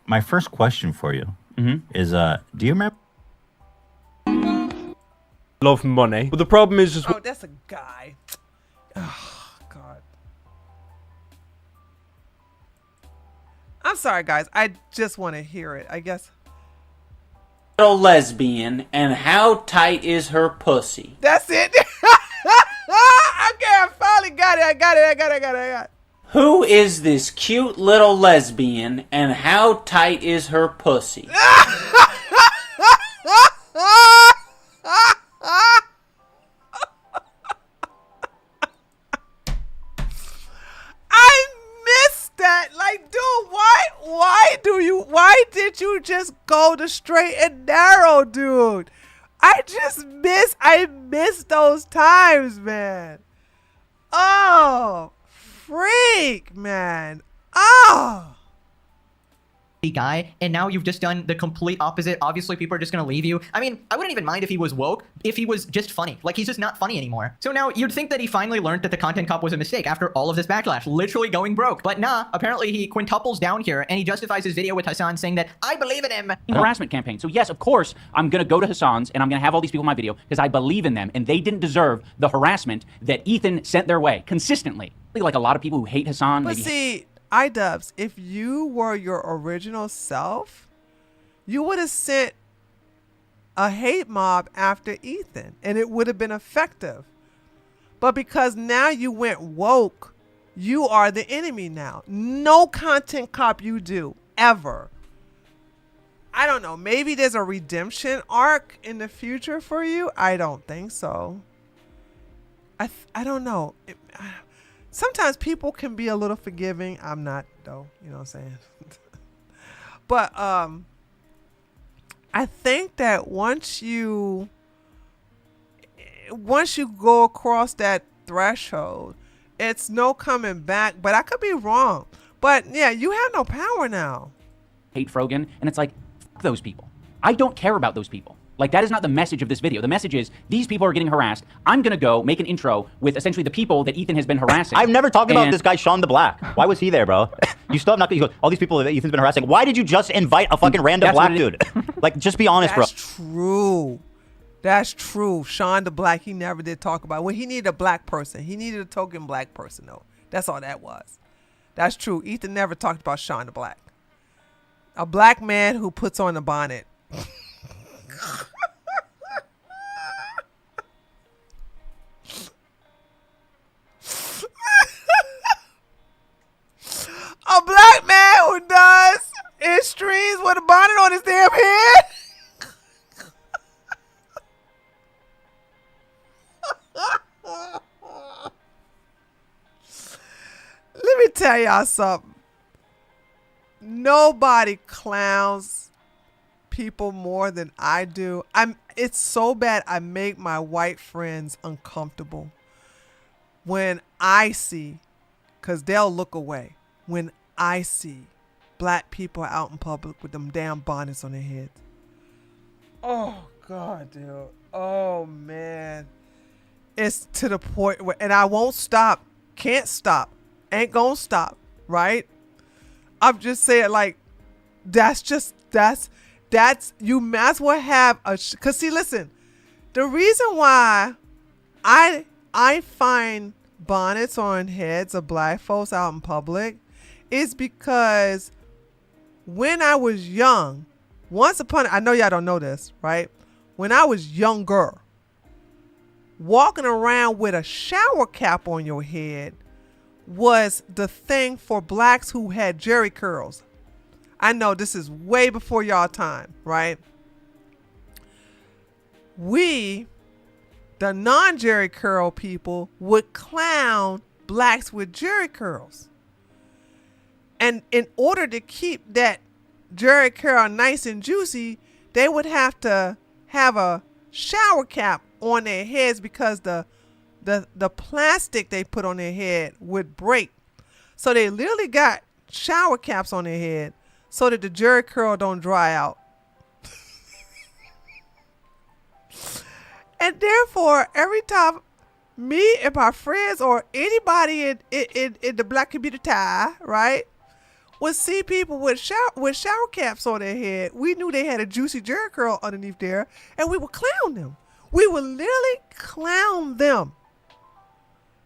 my first question for you is, do you remember? Love money, but the problem is just. Oh, that's a guy. Oh God. I'm sorry, guys. I just want to hear it. I guess. Little lesbian, and how tight is her pussy? That's it. Okay, I finally got it. I got it. Who is this cute little lesbian, and how tight is her pussy? I missed that. Like, dude, why did you just go the straight and narrow, dude? I missed those times, man. Oh, freak, man. Oh. Guy, and now you've just done the complete opposite. Obviously, people are just gonna leave you. I mean, I wouldn't even mind if he was woke, if he was just funny. Like, he's just not funny anymore. So now you'd think that he finally learned that the content cop was a mistake after all of this backlash, literally going broke. But nah, apparently he quintuples down here and he justifies his video with Hassan saying that I believe in him. Harassment campaign. So yes, of course, I'm gonna go to Hassan's and I'm gonna have all these people in my video because I believe in them and they didn't deserve the harassment that Ethan sent their way consistently. Like a lot of people who hate Hassan. But see, iDubbbz, if you were your original self, you would have sent a hate mob after Ethan and it would have been effective. But because now you went woke, you are the enemy now. No content cop you do, ever. I don't know, maybe there's a redemption arc in the future for you? I don't think so. I don't know. sometimes people can be a little forgiving. I'm not though, you know what I'm saying? But I think that once you go across that threshold, it's no coming back. But I could be wrong. But yeah, you have no power now. Hate Frogan, and it's like, fuck those people. I don't care about those people. Like, that is not the message of this video. The message is, these people are getting harassed. I'm gonna go make an intro with essentially the people that Ethan has been harassing. I've never talked about this guy, Sean the Black. Why was he there, bro? You still have not, you go, all these people that Ethan's been harassing. Why did you just invite a fucking random black dude? Like, just be honest, bro. That's true. That's true. Sean the Black, he never did talk about it. Well, he needed a black person. He needed a token black person, though. That's all that was. That's true. Ethan never talked about Sean the Black. A black man who puts on a bonnet. A black man who does his streams with a bonnet on his damn head. Let me tell y'all something. Nobody clowns people more than I do. It's so bad I make my white friends uncomfortable when I see, because they'll look away, when I see black people out in public with them damn bonnets on their heads. Oh, God, dude. Oh, man. It's to the point where, and I won't stop. Can't stop. Ain't gonna stop, right? I'm just saying, like, that's you might as well have a, cause see, listen, the reason why I find bonnets on heads of black folks out in public is because when I was young, I know y'all don't know this, right? When I was younger, walking around with a shower cap on your head was the thing for blacks who had jerry curls. I know this is way before y'all time, right? We, the non-jerry curl people, would clown blacks with jerry curls. And in order to keep that jerry curl nice and juicy, they would have to have a shower cap on their heads because the plastic they put on their head would break. So they literally got shower caps on their head so that the jerry curl don't dry out. And therefore, every time me and my friends or anybody in the black community, right, would see people with shower caps on their head, we knew they had a juicy jerry curl underneath there, and we would clown them. We would literally clown them.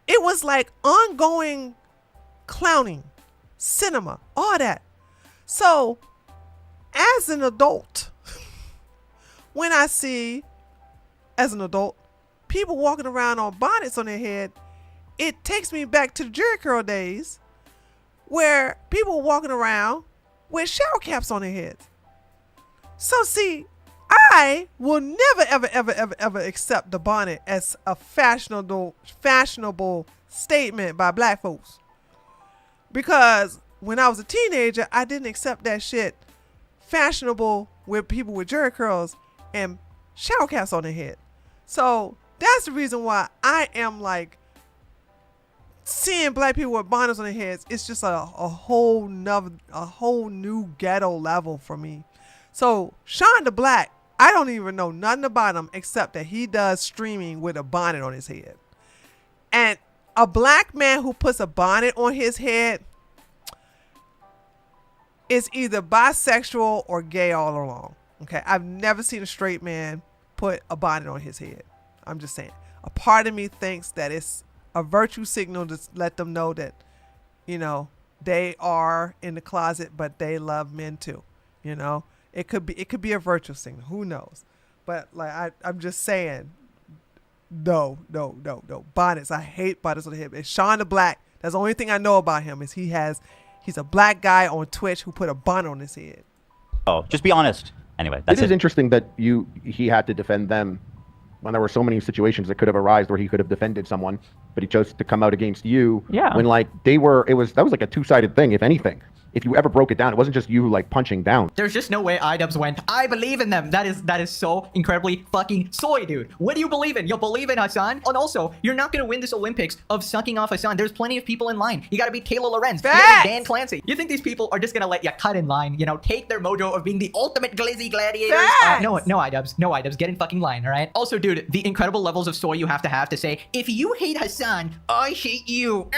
It was like ongoing clowning, cinema, all that. So, as an adult, when I see, as an adult, people walking around on bonnets on their head, it takes me back to the jerry curl days where people were walking around with shower caps on their heads. So, see, I will never, ever, ever, ever, ever accept the bonnet as a fashionable statement by black folks. Because when I was a teenager, I didn't accept that shit fashionable with people with jerry curls and shower caps on their head. So that's the reason why I am like, seeing black people with bonnets on their heads, it's just a whole new ghetto level for me. So Sean the Black, I don't even know nothing about him except that he does streaming with a bonnet on his head. And a black man who puts a bonnet on his head is either bisexual or gay all along. Okay, I've never seen a straight man put a bonnet on his head. I'm just saying. A part of me thinks that it's a virtue signal to let them know that, you know, they are in the closet, but they love men too. You know, it could be a virtue signal. Who knows? But like I'm just saying, no. Bonnets. I hate bonnets on the head. It's Sean the Black. That's the only thing I know about him is he's a black guy on Twitch who put a bonnet on his head. Oh, just be honest. Anyway, that's it is interesting that he had to defend them when there were so many situations that could have arisen where he could have defended someone, but he chose to come out against you. Yeah. When like that was like a two-sided thing, if anything. If you ever broke it down, it wasn't just you like punching down. There's just no way iDubbbz went, I believe in them. That is so incredibly fucking soy, dude. What do you believe in? You believe in Hassan? And also, you're not gonna win this Olympics of sucking off Hassan. There's plenty of people in line. You gotta be Taylor Lorenz. You gotta be Dan Clancy. You think these people are just gonna let you cut in line, you know, take their mojo of being the ultimate glizzy gladiators? No iDubbbz. No iDubbbz. Get in fucking line, all right? Also, dude, the incredible levels of soy you have to say, if you hate Hassan, I hate you.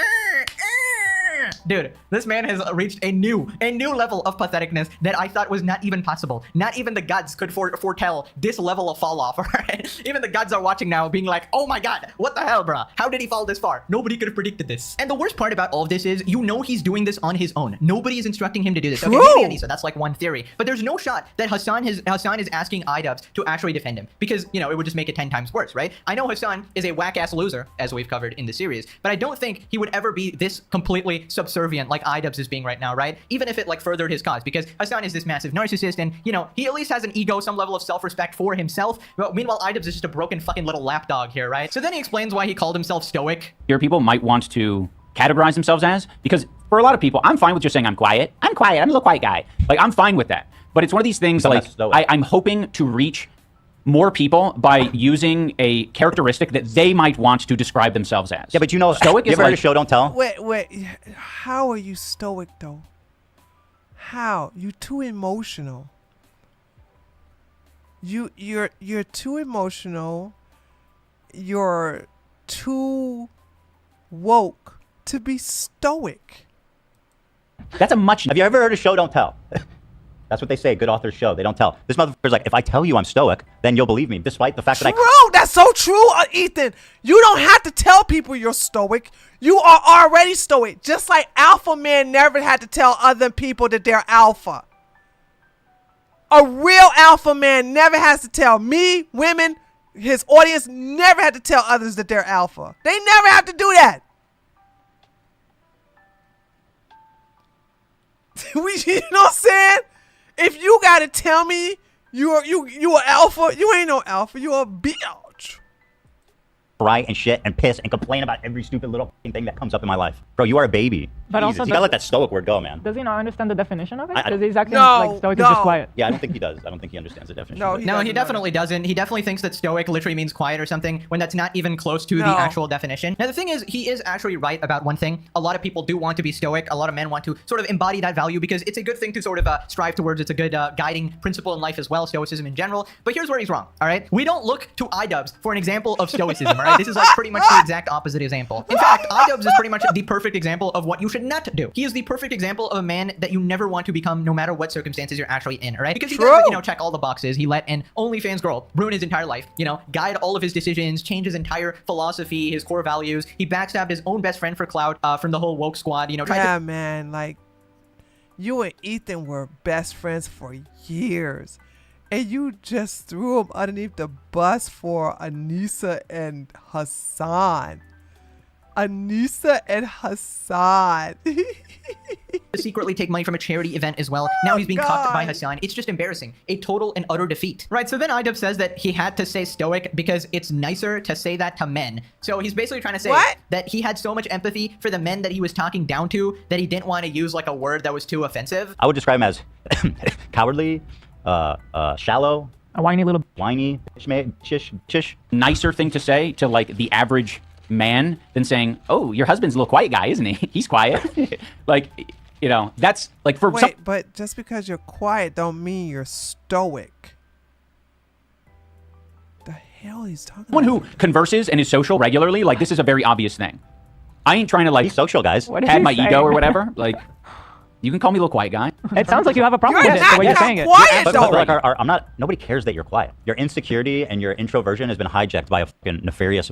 Dude, this man has reached a new level of patheticness that I thought was not even possible. Not even the gods could foretell this level of fall off, alright? Even the gods are watching now being like, oh my god, what the hell, bruh? How did he fall this far? Nobody could have predicted this. And the worst part about all of this is, you know he's doing this on his own. Nobody is instructing him to do this. Okay, maybe Anissa, that's like one theory. But there's no shot that Hassan is asking iDubbbz to actually defend him. Because, you know, it would just make it 10 times worse, right? I know Hassan is a whack-ass loser, as we've covered in the series, but I don't think he would ever be this completely subservient like iDubbbz is being right now, right? Even if it like furthered his cause, because Hassan is this massive narcissist and, you know, he at least has an ego, some level of self-respect for himself. But meanwhile, iDubbbz is just a broken fucking little lapdog here, right? So then he explains why he called himself stoic. Your people might want to categorize themselves as, because for a lot of people, I'm fine with just saying I'm quiet. I'm quiet. I'm a little quiet guy. Like, I'm fine with that. But it's one of these things like I'm hoping to reach more people by using a characteristic that they might want to describe themselves as. Yeah, but you know, stoic you is ever heard like of Show Don't Tell? Wait. How are you stoic though? How? You too emotional. You're too emotional. You're too woke to be stoic. That's a much. Have you ever heard of Show Don't Tell? That's what they say. Good authors show. They don't tell. This motherfucker's like, if I tell you I'm stoic, then you'll believe me, despite the fact that True. That's so true, Ethan. You don't have to tell people you're stoic. You are already stoic. Just like alpha men never had to tell other people that they're alpha. A real alpha man never has to tell me, women, his audience never had to tell others that they're alpha. They never have to do that. You know what I'm saying? If you gotta tell me you are alpha, you ain't no alpha. You a bitch. Cry and shit and piss and complain about every stupid little thing that comes up in my life. Bro, you are a baby. But Jesus. also You gotta let that stoic word go, man. Does he not understand the definition of it? I- Because he's acting like stoic is just quiet. Yeah, I don't think he does. I don't think he understands the definition. No, he definitely doesn't. He definitely thinks that stoic literally means quiet or something when that's not even close to the actual definition. Now, the thing is, he is actually right about one thing. A lot of people do want to be stoic. A lot of men want to sort of embody that value because it's a good thing to sort of strive towards. It's a good guiding principle in life as well, stoicism in general. But here's where he's wrong, all right? We don't look to iDubbbz for an example of stoicism, all right? This is like pretty much the exact opposite example. In fact, iDubbbz is pretty much the perfect example of what you should not do. He is the perfect example of a man that you never want to become no matter what circumstances you're actually in, all right? Because he does, you know, check all the boxes. He let an OnlyFans girl ruin his entire life, you know, guide all of his decisions, change his entire philosophy, his core values. He backstabbed his own best friend for clout from the whole woke squad, you know. Yeah, man, like, you and Ethan were best friends for years. And you just threw him underneath the bus for Anissa and Hassan. Anissa and Hassan. To secretly take money from a charity event as well. Now he's being cucked by Hassan. It's just embarrassing. A total and utter defeat. Right, so then iDubbbz says that he had to say stoic because it's nicer to say that to men. So he's basically trying to say that he had so much empathy for the men that he was talking down to that he didn't want to use like a word that was too offensive. I would describe him as cowardly, shallow, a whiny little shish. Nicer thing to say to like the average man than saying, oh, your husband's a little quiet guy, isn't he? He's quiet. Like, you know, that's like for Wait, but just because you're quiet don't mean you're stoic. The hell he's talking someone who converses and is social regularly, like this is a very obvious thing. I ain't trying to like social guys pad my ego or whatever. Like, you can call me a little quiet guy. It sounds like you have a problem with it the way you're saying it. But like, I'm not. Nobody cares that you're quiet. Your insecurity and your introversion has been hijacked by a fucking nefarious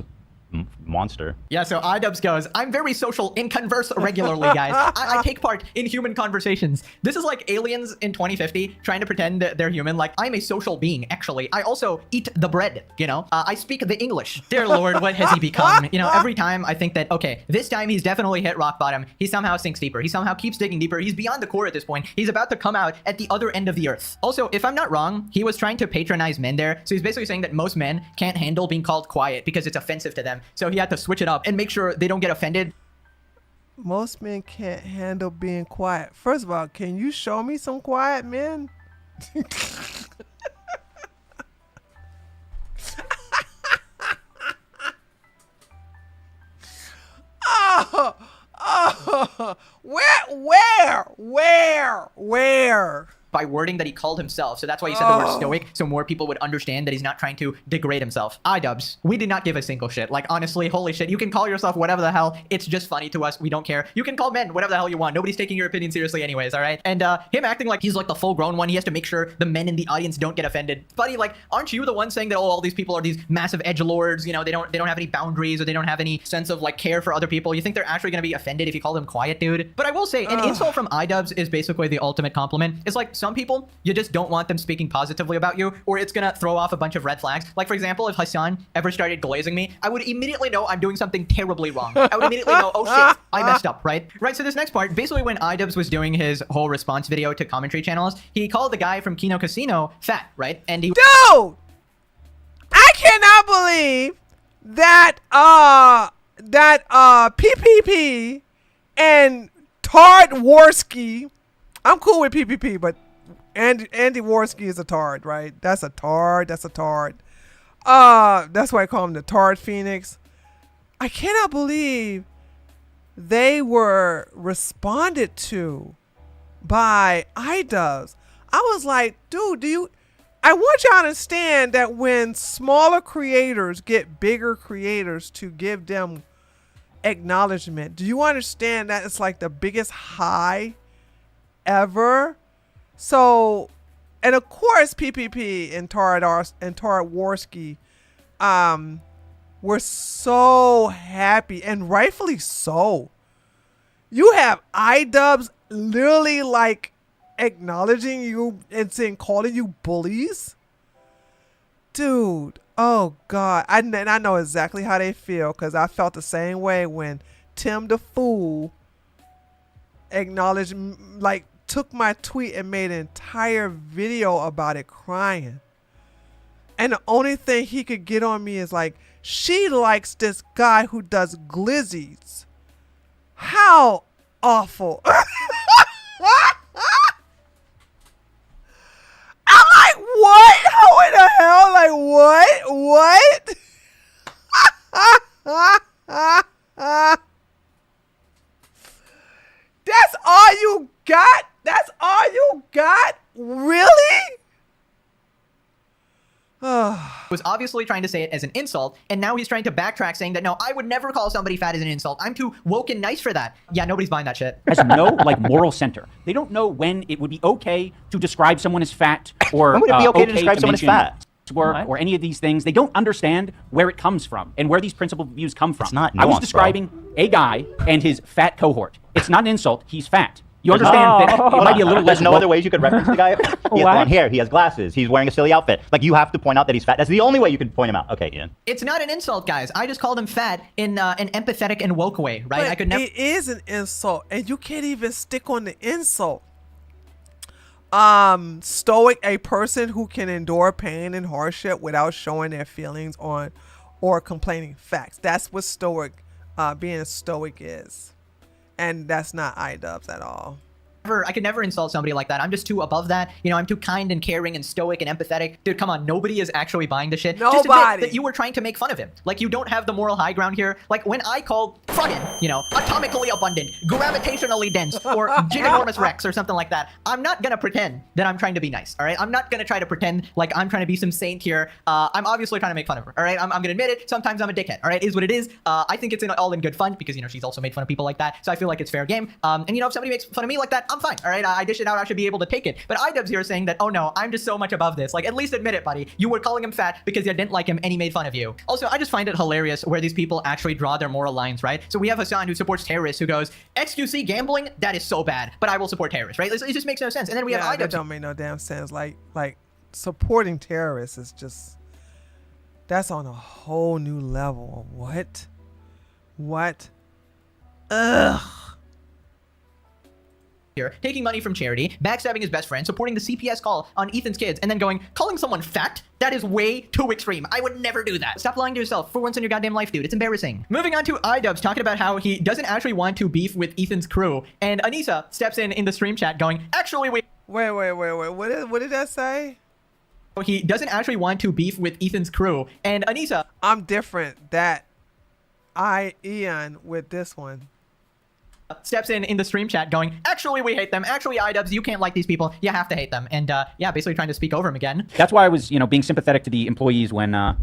monster. Yeah, so iDubbbz goes, I'm very social and converse regularly, guys. I take part in human conversations. This is like aliens in 2050 trying to pretend that they're human. Like, I'm a social being, actually. I also eat the bread, you know? I speak the English. Dear Lord, what has he become? You know, every time I think that, okay, this time he's definitely hit rock bottom. He somehow sinks deeper. He somehow keeps digging deeper. He's beyond the core at this point. He's about to come out at the other end of the earth. Also, if I'm not wrong, he was trying to patronize men there. So he's basically saying that most men can't handle being called quiet because it's offensive to them. So he had to switch it up and make sure they don't get offended. Most men can't handle being quiet. First of all, can you show me some quiet men? Where? By wording that he called himself. So that's why he said the word stoic, so more people would understand that he's not trying to degrade himself. iDubbbz, we did not give a single shit. Like, honestly, holy shit, you can call yourself whatever the hell. It's just funny to us. We don't care. You can call men whatever the hell you want. Nobody's taking your opinion seriously anyways, all right? And him acting like he's like the full-grown one, he has to make sure the men in the audience don't get offended. Buddy, like, aren't you the one saying that, oh, all these people are these massive edgelords, you know, they don't have any boundaries, or they don't have any sense of, like, care for other people? You think they're actually gonna be offended if you call them quiet, dude? But I will say, an insult from iDubbbz is basically the ultimate compliment. It's like, some people, you just don't want them speaking positively about you, or it's gonna throw off a bunch of red flags. Like, for example, if Hassan ever started glazing me, I would immediately know I'm doing something terribly wrong. I would immediately know, oh shit, I messed up, right? Right, so this next part, basically when iDubbbz was doing his whole response video to commentary channels, he called the guy from Kino Casino fat, right? And he— Dude! I cannot believe that, PPP and Tard Warski, I'm cool with PPP, but Andy Warski is a tard, right? That's a tard. That's why I call him the Tard Phoenix. I cannot believe they were responded to by iDubbbz. I was like, dude, I want y'all to understand that when smaller creators get bigger creators to give them acknowledgement, do you understand that it's like the biggest high ever? So, and of course, PPP and Tard Warski were so happy, and rightfully so. You have iDubbbz literally like acknowledging you and saying, calling you bullies. Dude, oh God. I know exactly how they feel, because I felt the same way when Tim the Fool acknowledged, like, took my tweet and made an entire video about it crying. And the only thing he could get on me is like, she likes this guy who does glizzies. How awful. I'm like, what? How in the hell? Like, what? That's all you got? That's all you got? Really? was obviously trying to say it as an insult, and now he's trying to backtrack saying that, no, I would never call somebody fat as an insult. I'm too woke and nice for that. Yeah, nobody's buying that shit. Has no, like, moral center. They don't know when it would be okay to describe someone as fat, or when would it be okay to describe someone as fat? Or any of these things. They don't understand where it comes from and where these principled views come from. It's not nuanced, I was describing a guy and his fat cohort. It's not an insult. He's fat. You understand that it might be a little less. There's no other ways you could reference the guy. He has blonde hair. He has glasses. He's wearing a silly outfit. Like, you have to point out that he's fat. That's the only way you can point him out. Okay, Ian. It's not an insult, guys. I just called him fat in an empathetic and woke way, right? But I could never. It is an insult, and you can't even stick on the insult. Stoic, a person who can endure pain and hardship without showing their feelings on or complaining. Facts. That's what stoic, being a stoic is. And that's not iDubbbz at all. I could never insult somebody like that. I'm just too above that. You know, I'm too kind and caring and stoic and empathetic. Dude, come on. Nobody is actually buying the shit. Nobody. Just admit that you were trying to make fun of him. Like, you don't have the moral high ground here. Like, when I called fucking, you know, atomically abundant, gravitationally dense, or giganormous Rex or something like that, I'm not gonna pretend that I'm trying to be nice, all right? I'm not gonna try to pretend like I'm trying to be some saint here. I'm obviously trying to make fun of her, all right? I'm gonna admit it. Sometimes I'm a dickhead, all right? Is what it is. I think it's all in good fun because, you know, she's also made fun of people like that. So I feel like it's fair game. And, you know, if somebody makes fun of me like that, I'm fine. All right, I dish it out. I should be able to take it. But iDubbbz here is saying that, oh no, I'm just so much above this. Like, at least admit it, buddy. You were calling him fat because you didn't like him and he made fun of you. Also, I just find it hilarious where these people actually draw their moral lines, right? So we have Hassan who supports terrorists who goes, XQC gambling, that is so bad, but I will support terrorists, right? It just makes no sense. And then we have iDubbbz. That don't make no damn sense. Like supporting terrorists is just, that's on a whole new level. What? Ugh. Here, taking money from charity, backstabbing his best friend, supporting the CPS call on Ethan's kids, and then calling someone fat? That is way too extreme. I would never do that. Stop lying to yourself for once in your goddamn life, dude. It's embarrassing. Moving on to iDubbbz talking about how he doesn't actually want to beef with Ethan's crew, and Anissa steps in the stream chat going, actually, Wait. What did that say? He doesn't actually want to beef with Ethan's crew, and Anissa. I'm different. Ian with this one. Steps in the stream chat going, actually, we hate them. Actually, iDubbbz, you can't like these people. You have to hate them. And yeah, basically trying to speak over him again. That's why I was, being sympathetic to the employees when I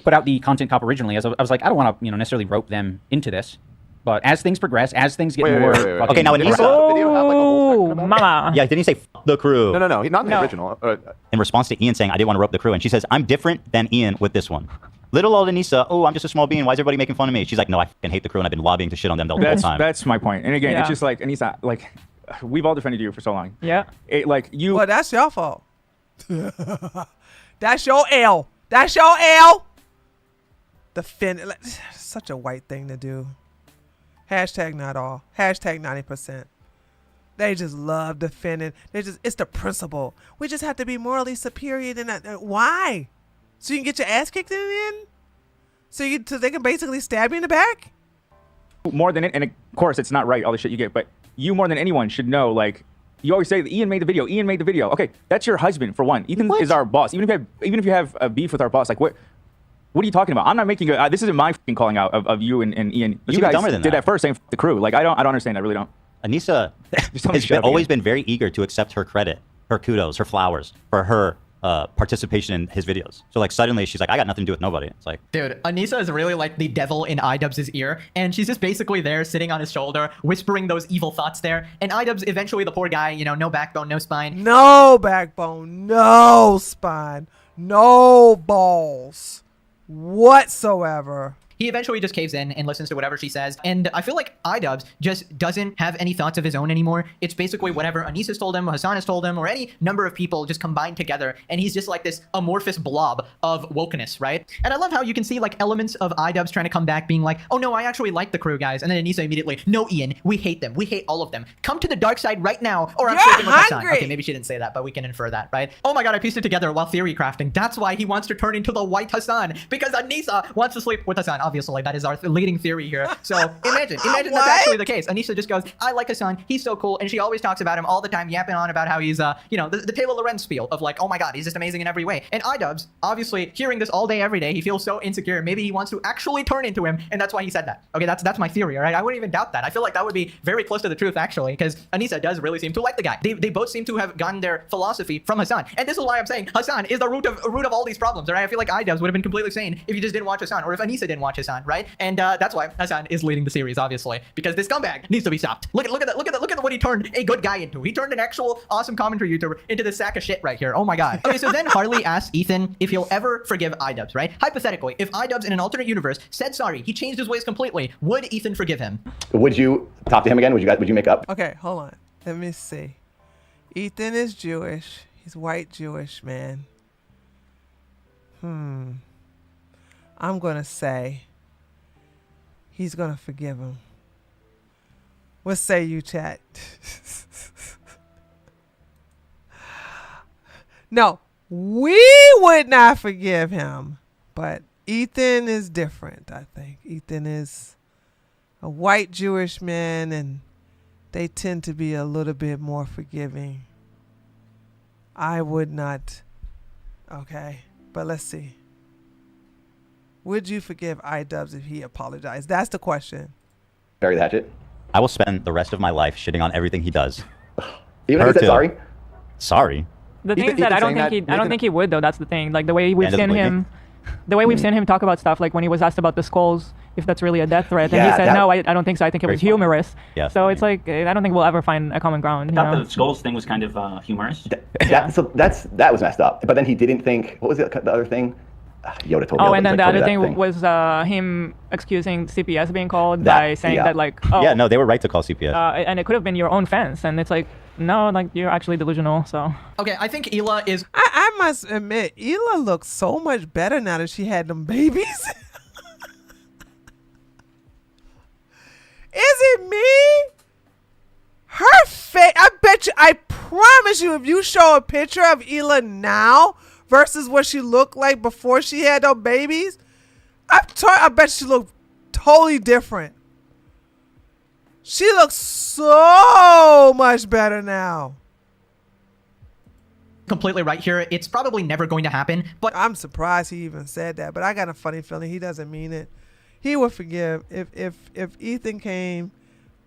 put out the content cop originally. I was like, I don't want to, necessarily rope them into this. But as things progress, as things get more... Wait. Okay, now Anissa... Oh, mama. Yeah, didn't he say F the crew? No, not in the original. In response to Ian saying, I didn't want to rope the crew. And she says, I'm different than Ian with this one. Little old Anissa, oh, I'm just a small bean. Why is everybody making fun of me? She's like, no, I fucking hate the crew, and I've been lobbying to shit on them the whole time. That's my point. And again, it's just like, Anissa, like, we've all defended you for so long. Yeah. Well, that's your fault. That's your L. That's your L. Defend it. Such a white thing to do. Hashtag not all. Hashtag 90%. They just love defending. It's the principle. We just have to be morally superior than that. Why? So you can get your ass kicked in? So they can basically stab you in the back? More than it, and of course it's not right, all the shit you get, but you more than anyone should know, like, you always say that Ian made the video. Okay, that's your husband, for one. Ethan is our boss. Even if you have a beef with our boss, like, what are you talking about? I'm not making this isn't my fucking calling out of you and Ian. But you guys dumber than did that first, saying the crew. Like, I don't understand. I really don't. Anissa has always been very eager to accept her credit, her kudos, her flowers for her participation in his videos. So like suddenly she's like, I got nothing to do with nobody. It's like, dude, Anissa is really like the devil in iDubbbz's ear, and she's just basically there sitting on his shoulder, whispering those evil thoughts there. And iDubbbz, eventually the poor guy, no backbone, no spine. No backbone, no spine, no balls whatsoever. He eventually just caves in and listens to whatever she says. And I feel like iDubbbz just doesn't have any thoughts of his own anymore. It's basically whatever Anissa's told him, Hassan has told him, or any number of people just combined together. And he's just like this amorphous blob of wokeness, right? And I love how you can see like elements of iDubbbz trying to come back being like, oh no, I actually like the crew, guys. And then Anissa immediately, no, Ian, we hate them. We hate all of them. Come to the dark side right now, or I'm sleeping with Hassan. Okay, maybe she didn't say that, but we can infer that, right? Oh my God, I pieced it together while theory crafting. That's why he wants to turn into the white Hassan, because Anissa wants to sleep with Hassan. Obviously, that is our leading theory here. So imagine that's actually the case. Anissa just goes, I like Hassan, he's so cool, and she always talks about him all the time, yapping on about how he's the Taylor Lorenz spiel of like, oh my God, he's just amazing in every way. And iDubbbz, obviously hearing this all day, every day, he feels so insecure. Maybe he wants to actually turn into him, and that's why he said that. Okay, that's my theory, all right? I wouldn't even doubt that. I feel like that would be very close to the truth, actually, because Anissa does really seem to like the guy. They both seem to have gotten their philosophy from Hassan, and this is why I'm saying Hassan is the root of all these problems, all right? I feel like iDubbbz would have been completely sane if you just didn't watch Hassan, or if Anissa didn't watch Hassan, right? And that's why Hassan is leading the series, obviously, because this scumbag needs to be stopped. Look at what he turned a good guy into. He turned an actual awesome commentary YouTuber into this sack of shit right here. Oh my God. Okay, so then Harley asks Ethan if he'll ever forgive iDubbbz, right? Hypothetically, if iDubbbz in an alternate universe said sorry, he changed his ways completely, would Ethan forgive him? Would you talk to him again? Would you make up? Okay, hold on. Let me see. Ethan is Jewish. He's white Jewish, man. I'm gonna say he's gonna forgive him. What say you, chat? No, we would not forgive him. But Ethan is different, I think. Ethan is a white Jewish man, and they tend to be a little bit more forgiving. I would not. Okay, but let's see. Would you forgive iDubbbz if he apologized? That's the question. Bury the hatchet. I will spend the rest of my life shitting on everything he does. Even if he said sorry? Sorry. The thing is that I don't think he would though. That's the thing. Like the way we've seen him. The way we've seen him talk about stuff, like when he was asked about the skulls, if that's really a death threat, and Yeah, he said, that- no, I don't think so. I think it was humorous. Yeah. So it's like, I don't think we'll ever find a common ground. I You thought know? the skulls thing was kind of humorous. That was messed up. But then he didn't think. What was the other thing? Yoda told me. Oh, and then the other thing was him excusing CPS being called by saying that, like, oh. Yeah, no, they were right to call CPS. And it could have been your own fence. And it's like, no, like, you're actually delusional, so. Okay, I think Hila is... I must admit, Hila looks so much better now that she had them babies. Is it me? Her face, I bet you, I promise you, if you show a picture of Hila now versus what she looked like before she had those babies, I bet she looked totally different. She looks so much better now. Completely right here. It's probably never going to happen, but I'm surprised he even said that, but I got a funny feeling he doesn't mean it. He would forgive if Ethan came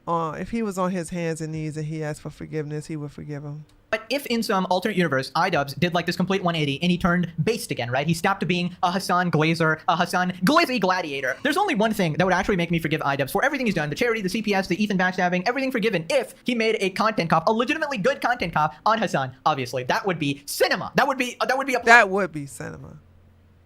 if he was on his hands and knees and he asked for forgiveness, he would forgive him. But if in some alternate universe, iDubbbz did like this complete 180 and he turned based again, right? He stopped being a Hassan Glazer, a Hassan Glizzy Gladiator. There's only one thing that would actually make me forgive iDubbbz for everything he's done. The charity, the CPS, the Ethan backstabbing, everything forgiven if he made a content cop, a legitimately good content cop on Hassan, obviously. That would be cinema. That would be cinema.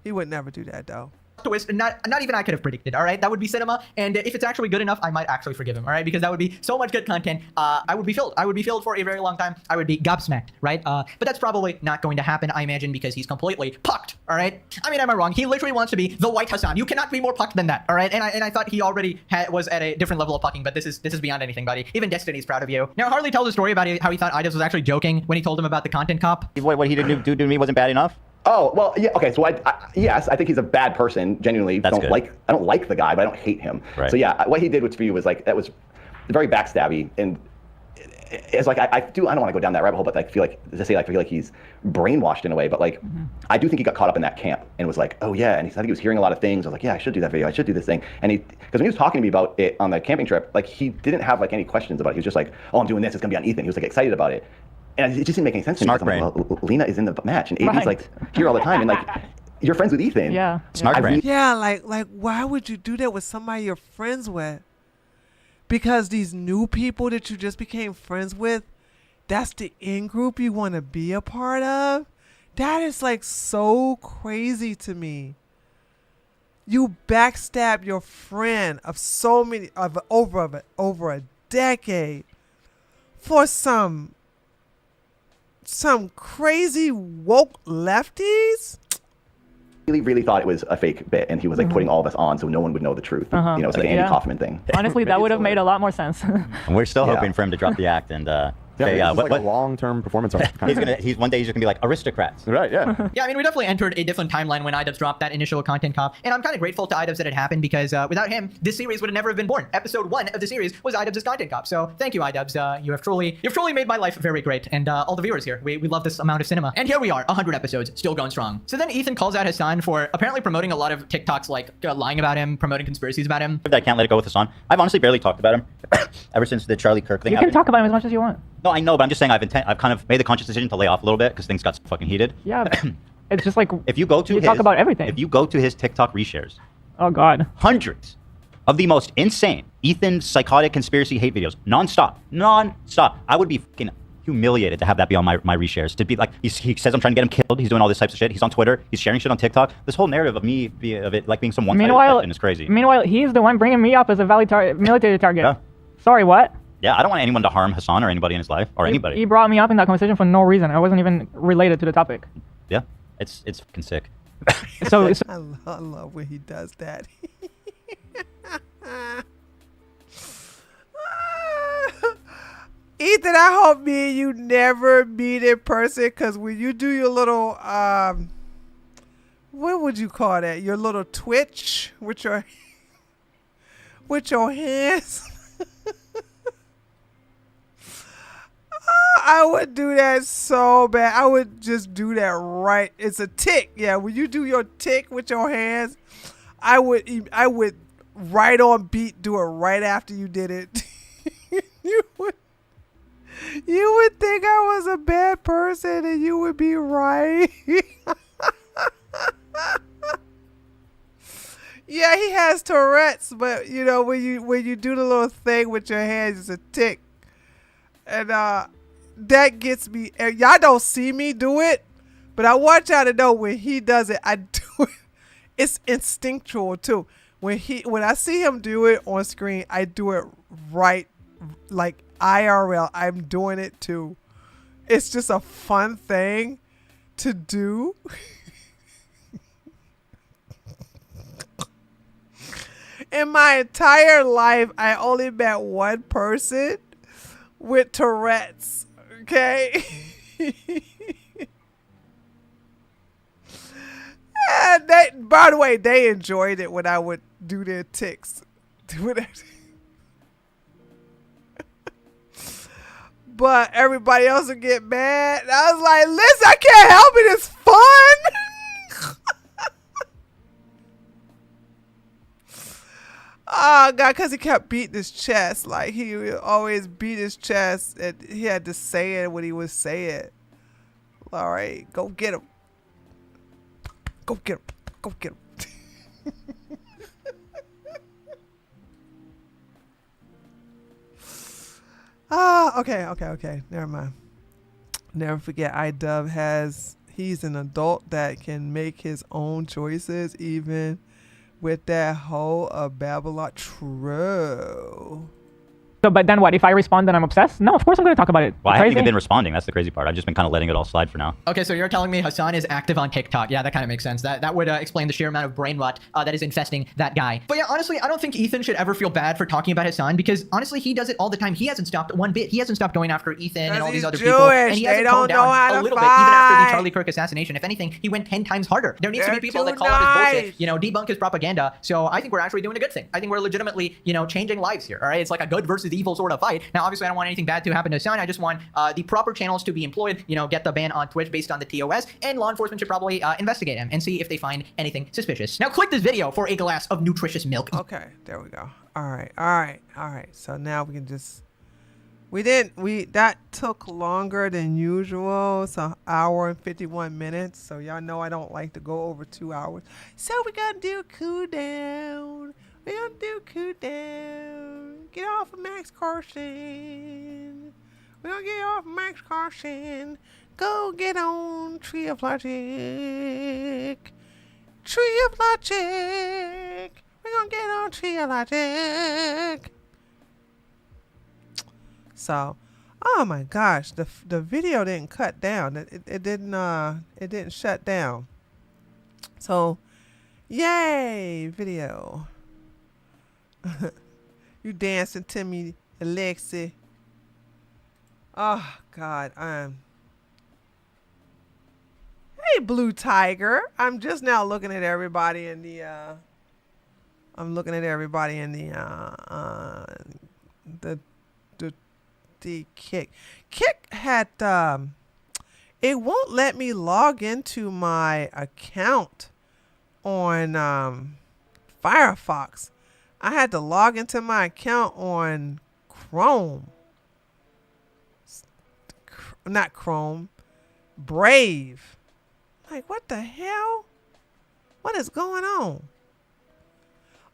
He would never do that though. Twist, not even I could have predicted, all right? That would be cinema, and if it's actually good enough, I might actually forgive him, all right? Because that would be so much good content. I would be filled for a very long time. I would be gobsmacked, right? But that's probably not going to happen, I imagine, because he's completely pucked, all right? I mean, am I wrong? He literally wants to be the white Hassan. You cannot be more pucked than that, all right? And I thought he already was at a different level of pucking, but this is beyond anything, buddy. Even Destiny's proud of you. Now, Harley tells a story about how he thought iDubbbz was actually joking when he told him about the content cop. What he did do to me wasn't bad enough? Oh, well, yeah, okay, so yes, I think he's a bad person, genuinely. I don't like the guy, but I don't hate him. Right. So yeah, what he did for you was like, that was very backstabby, and it's like, I don't want to go down that rabbit hole, but I feel like, I feel like he's brainwashed in a way, but like, I do think he got caught up in that camp and was like, oh yeah, and I think he was hearing a lot of things. I was like, yeah, I should do that video, I should do this thing. And because when he was talking to me about it on the camping trip, like he didn't have like any questions about it. He was just like, oh, I'm doing this, it's gonna be on Ethan. He was like excited about it. And it just didn't make any sense to me. I'm like, well, Lena is in the match, and AB's like here all the time, and like you're friends with Ethan. Yeah. Smart brain. Yeah, like why would you do that with somebody you're friends with? Because these new people that you just became friends with, that's the in-group you want to be a part of? That is like so crazy to me. You backstab your friend of so many over a decade for some crazy woke lefties. Really thought it was a fake bit, and he was like putting all of us on so no one would know the truth. You know, it's like an Andy Kaufman thing. Honestly, that would have made a lot more sense. And we're still hoping for him to drop the act and say, it's like a long-term performance art. One day he's just gonna be like aristocrats. Right, yeah. Yeah, I mean, we definitely entered a different timeline when iDubbbz dropped that initial content cop, and I'm kind of grateful to iDubbbz that it happened because without him, this series would have never have been born. Episode 1 of the series was iDubbbz's content cop, so thank you, iDubbbz. You've truly made my life very great, and all the viewers here, we love this amount of cinema. And here we are, 100 episodes, still going strong. So then Ethan calls out Hassan for apparently promoting a lot of TikToks, like lying about him, promoting conspiracies about him. I can't let it go with Hassan. I've honestly barely talked about him ever since the Charlie Kirk thing You happened. can talk about him as much as you want. No, I know, but I'm just saying I've kind of made the conscious decision to lay off a little bit because things got fucking heated. Yeah, it's just like if you go to talk about everything. If you go to his TikTok reshares, oh god, hundreds of the most insane Ethan psychotic conspiracy hate videos, nonstop. I would be fucking humiliated to have that be on my reshares. To be like, he says I'm trying to get him killed. He's doing all this types of shit. He's on Twitter. He's sharing shit on TikTok. This whole narrative of me being some one-sided person is crazy. Meanwhile, he's the one bringing me up as a military target. Yeah. Sorry, what? Yeah, I don't want anyone to harm Hassan or anybody in his life or anybody. He brought me up in that conversation for no reason. I wasn't even related to the topic. Yeah, it's fucking sick. So I love when he does that. Ethan, I hope me and you never meet in person, because when you do your little what would you call that? Your little twitch with your hands. I would do that so bad. I would just do that right. It's a tick. Yeah, when you do your tick with your hands, I would right on beat do it right after you did it. You would think I was a bad person, and you would be right. Yeah, he has Tourette's, but you know when you do the little thing with your hands, it's a tick, and that gets me. And y'all don't see me do it, but I want y'all to know when he does it, I do it. It's instinctual too. When I see him do it on screen, I do it right, like IRL. I'm doing it too. It's just a fun thing to do. In my entire life, I only met one person with Tourette's. Okay. And by the way, they enjoyed it when I would do their ticks. But everybody else would get mad. And I was like, listen, I can't help it. It's fun. Oh, God, because he kept beating his chest. Like, he would always beat his chest. And he had to say it when he would say it. All right, go get him. Go get him. Go get him. Okay. Never mind. Never forget, iDubbbz he's an adult that can make his own choices, even with that whole Babylon. True. So, but then what? If I respond, then I'm obsessed? No, of course I'm going to talk about it. Well, I haven't Crazy. even been responding. That's the crazy part. I've just been kind of letting it all slide for now. Okay, so you're telling me Hassan is active on TikTok. Yeah, that kind of makes sense. That would explain the sheer amount of brain rot that is infesting that guy. But yeah, honestly, I don't think Ethan should ever feel bad for talking about Hassan because honestly, he does it all the time. He hasn't stopped one bit. He hasn't stopped going after Ethan and all these other people. And he hasn't toned down a little bit, even after the Charlie Kirk assassination. If anything, he went 10 times harder. There needs to be people that call out his bullshit, you know, debunk his propaganda. So I think we're actually doing a good thing. I think we're legitimately, you know, changing lives here. All right, it's like a good versus evil sort of fight. Now, obviously, I don't want anything bad to happen to Hassan. I just want the proper channels to be employed, you know, get the ban on Twitch based on the TOS, and law enforcement should probably investigate him and see if they find anything suspicious. Now, click this video for a glass of nutritious milk. Okay, there we go. All right. So now we can just... That took longer than usual. It's an hour and 51 minutes. So y'all know I don't like to go over 2 hours. So we're going to do a cool down. Get off of Max Carson. We're going to get off of Max Carson. Go get on Tree of Logic. Tree of Logic. We're going to get on Tree of Logic. So, oh my gosh, the video didn't cut down. It didn't shut down. So, yay, video. You dancing to me, Alexi. Oh God, hey, Blue Tiger. I'm just now looking at everybody in the the Kick. Kick had it won't let me log into my account on Firefox. I had to log into my account on Chrome. Not Chrome. Brave. Like, what the hell? What is going on?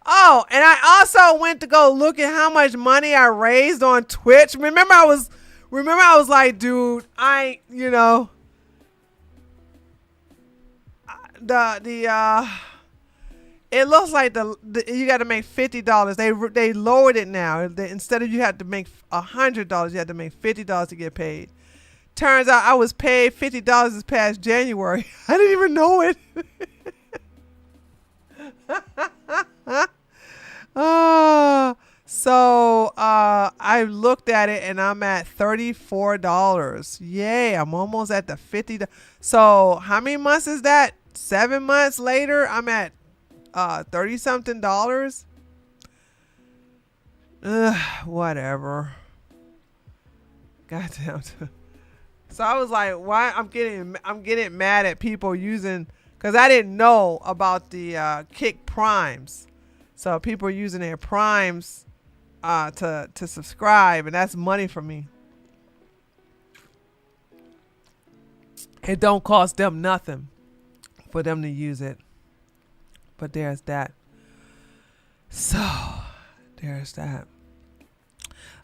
Oh, and I also went to go look at how much money I raised on Twitch. Remember I was like, dude, you know, it looks like you got to make $50. They lowered it now. Instead of you had to make $100, you had to make $50 to get paid. Turns out I was paid $50 this past January. I didn't even know it. So I looked at it and I'm at $34. Yay, I'm almost at the $50. So how many months is that? 7 months later, I'm at $30-something. Whatever. Goddamn. So I was like, why? I'm getting mad at people using, because I didn't know about the Kick Primes. So people are using their Primes to subscribe, and that's money for me. It don't cost them nothing for them to use it. But there's that. So, there's that.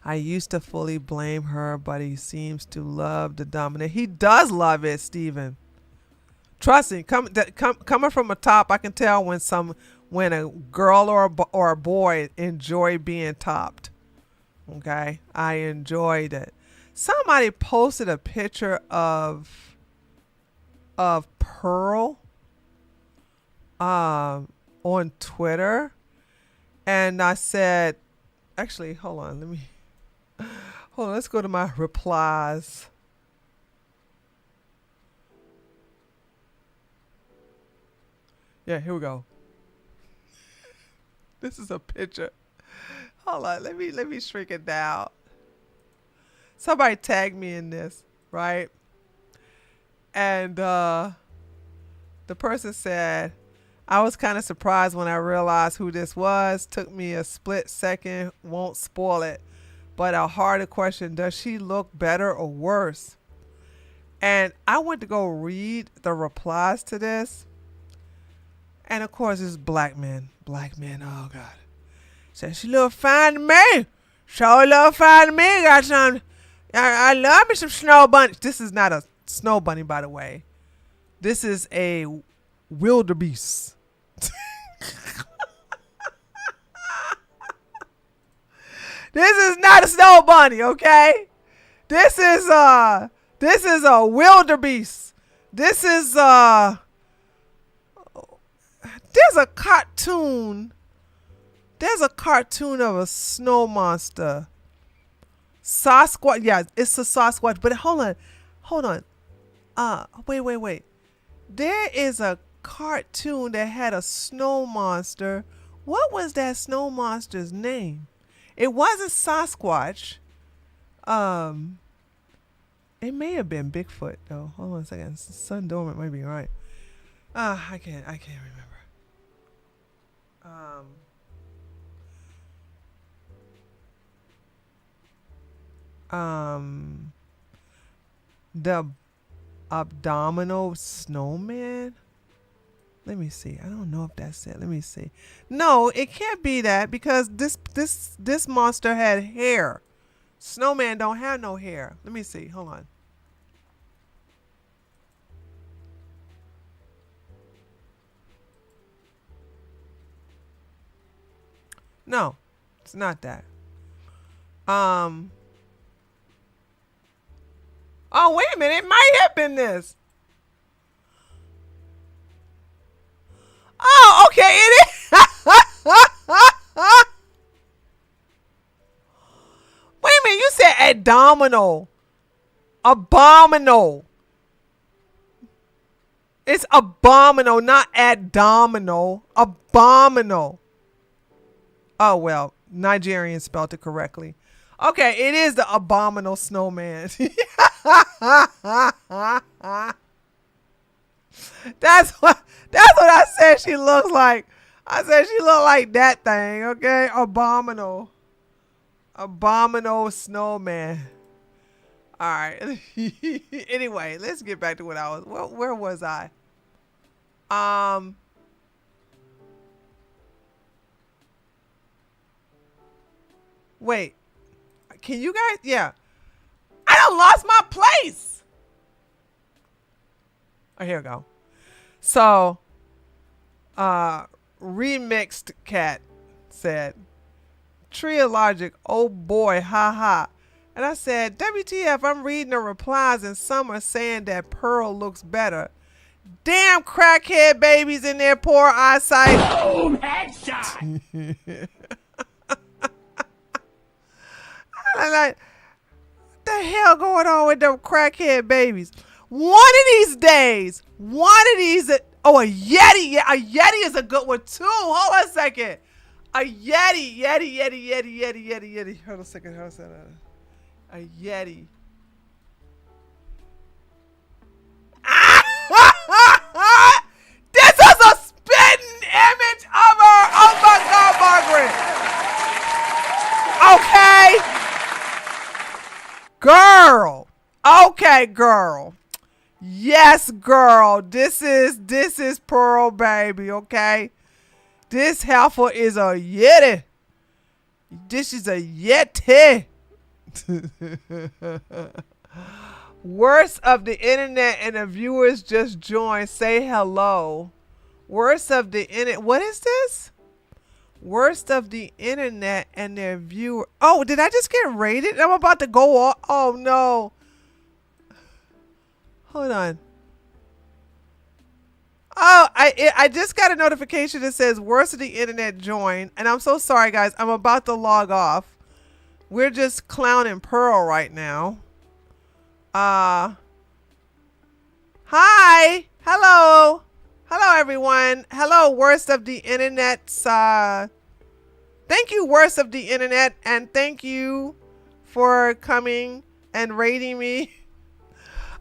I used to fully blame her, but he seems to love the dominate. He does love it, Steven. Trust me, coming from a top, I can tell when a girl or a boy enjoy being topped. Okay, I enjoyed it. Somebody posted a picture of Pearl on Twitter, and I said, actually, hold on, let's go to my replies. Yeah, here we go. This is a picture. Hold on, let me shrink it down. Somebody tagged me in this, right? And the person said, I was kind of surprised when I realized who this was. Took me a split second, won't spoil it. But a harder question, does she look better or worse? And I went to go read the replies to this. And of course, it's black men. Black men, oh God. Said, she look fine to me. Sure look fine to me. Got some, I love me some snow bunny. This is not a snow bunny, by the way. This is a wildebeest. This is not a snow bunny, okay? This is a wildebeest. This is there's a cartoon. There's a cartoon of a snow monster. Sasquatch. Yeah, it's a Sasquatch. But hold on. Wait. There is a cartoon that had a snow monster. What was that snow monster's name? It wasn't Sasquatch. It may have been Bigfoot though. Hold on a second. Sun Dormant might be right. I can't remember. The abdominal snowman. Let me see. I don't know if that's it. Let me see. No, it can't be that because this monster had hair. Snowman don't have no hair. Let me see. Hold on. No, it's not that. Oh, wait a minute. It might have been this. Oh, okay. It is. Wait a minute. You said abdominal. Abominal. It's abominal, not abdominal. Abominal. Oh, well, Nigerian spelled it correctly. Okay, it is the abominable snowman. That's what I said she looks like. I said she looked like that thing, okay? Abominable snowman. All right. Anyway, let's get back to what I was. Where was I? Wait. Can you guys? Yeah. I done lost my place. Oh, here we go. So, Remixed Cat said, Tria Logic, oh boy, haha. And I said, WTF, I'm reading the replies and some are saying that Pearl looks better. Damn crackhead babies in their poor eyesight. Boom, headshot. I'm like, what the hell going on with them crackhead babies? One of these days, a Yeti. Yeah, a Yeti is a good one too. Hold on a second. A Yeti. Hold on a second. A Yeti. This is a spitting image of her. Oh my God, Margaret. Okay. Girl. Okay, girl. Yes, girl. This is Pearl, baby, okay? This heifer is a Yeti. This is a Yeti. Worst of the internet and the viewers just joined. Say hello. Worst of the internet. What is this? Worst of the internet and their viewer. Oh, did I just get rated? I'm about to go off. Oh no. Hold on. Oh, I just got a notification that says worst of the internet joined. And I'm so sorry, guys. I'm about to log off. We're just clowning Pearl right now. Hi. Hello. Hello, everyone. Hello, worst of the internet. Thank you, worst of the internet. And thank you for coming and rating me.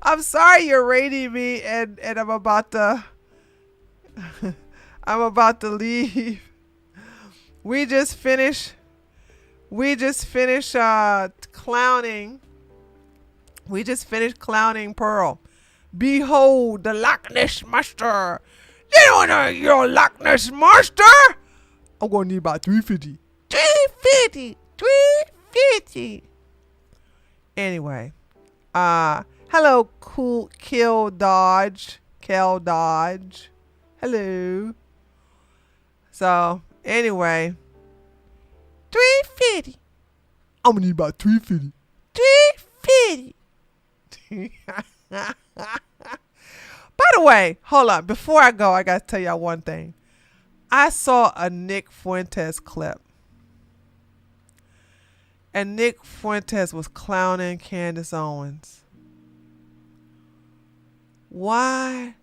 I'm sorry you're rating me and I'm about to I'm about to leave. We just finished clowning. We just finished clowning Pearl. Behold the Loch Ness Monster. You don't know you're a Loch Ness Monster? I'm gonna need about 350. 350. Anyway. Hello, cool Kill Dodge. Hello. So, anyway. 350. I'm gonna need about 350. 350. By the way, hold on. Before I go, I gotta tell y'all one thing. I saw a Nick Fuentes clip. And Nick Fuentes was clowning Candace Owens. Why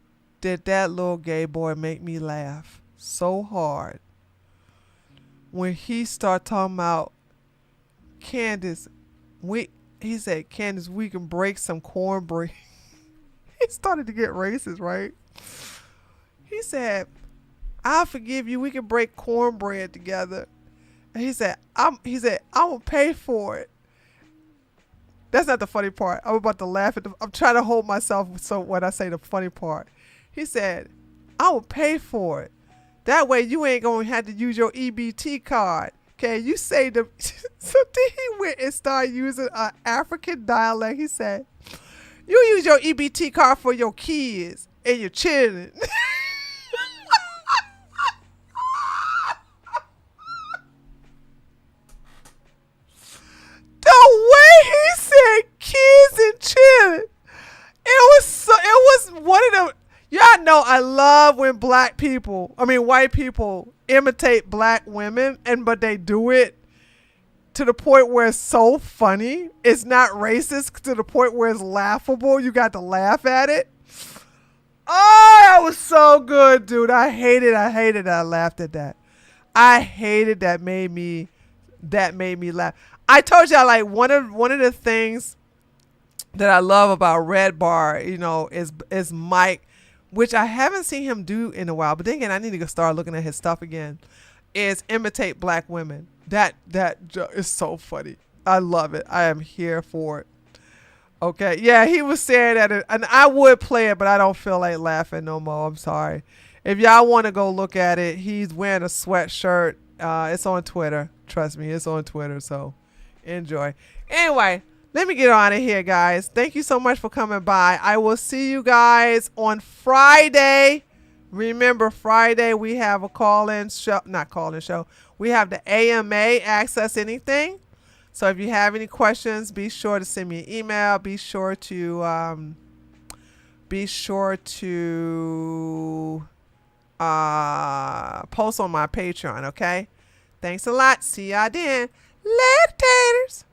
did that little gay boy make me laugh so hard when he started talking about Candace? He said, Candace, we can break some cornbread. He started to get racist, right? He said, I'll forgive you. We can break cornbread together. And he said, I will pay for it. That's not the funny part. I'm about to laugh at I'm trying to hold myself so when I say the funny part. He said, I will pay for it. That way you ain't going to have to use your EBT card. Okay, you say the... So then he went and started using an African dialect. He said, you use your EBT card for your kids and your children. The way he said kids and children, it was one of them. Y'all know I love when white people imitate black women, but they do it to the point where it's so funny. It's not racist to the point where it's laughable. You got to laugh at it. Oh, that was so good, dude. I hated it. I laughed at that. I hated that made me laugh. I told y'all, like, one of the things that I love about Red Bar, is Mike, which I haven't seen him do in a while. But then again, I need to go start looking at his stuff again. Is imitate black women. That is so funny. I love it. I am here for it. Okay, yeah, he was saying that, and I would play it, but I don't feel like laughing no more. I'm sorry. If y'all want to go look at it, he's wearing a sweatshirt. It's on Twitter. Trust me, it's on Twitter. So enjoy. Anyway, let me get on it here, guys. Thank you so much for coming by. I will see you guys on Friday. Remember, Friday we have a call-in show. Not call-in show. We have the AMA, Access Anything. So if you have any questions, be sure to send me an email. Be sure to post on my Patreon, okay? Thanks a lot. See y'all then. Later, taters.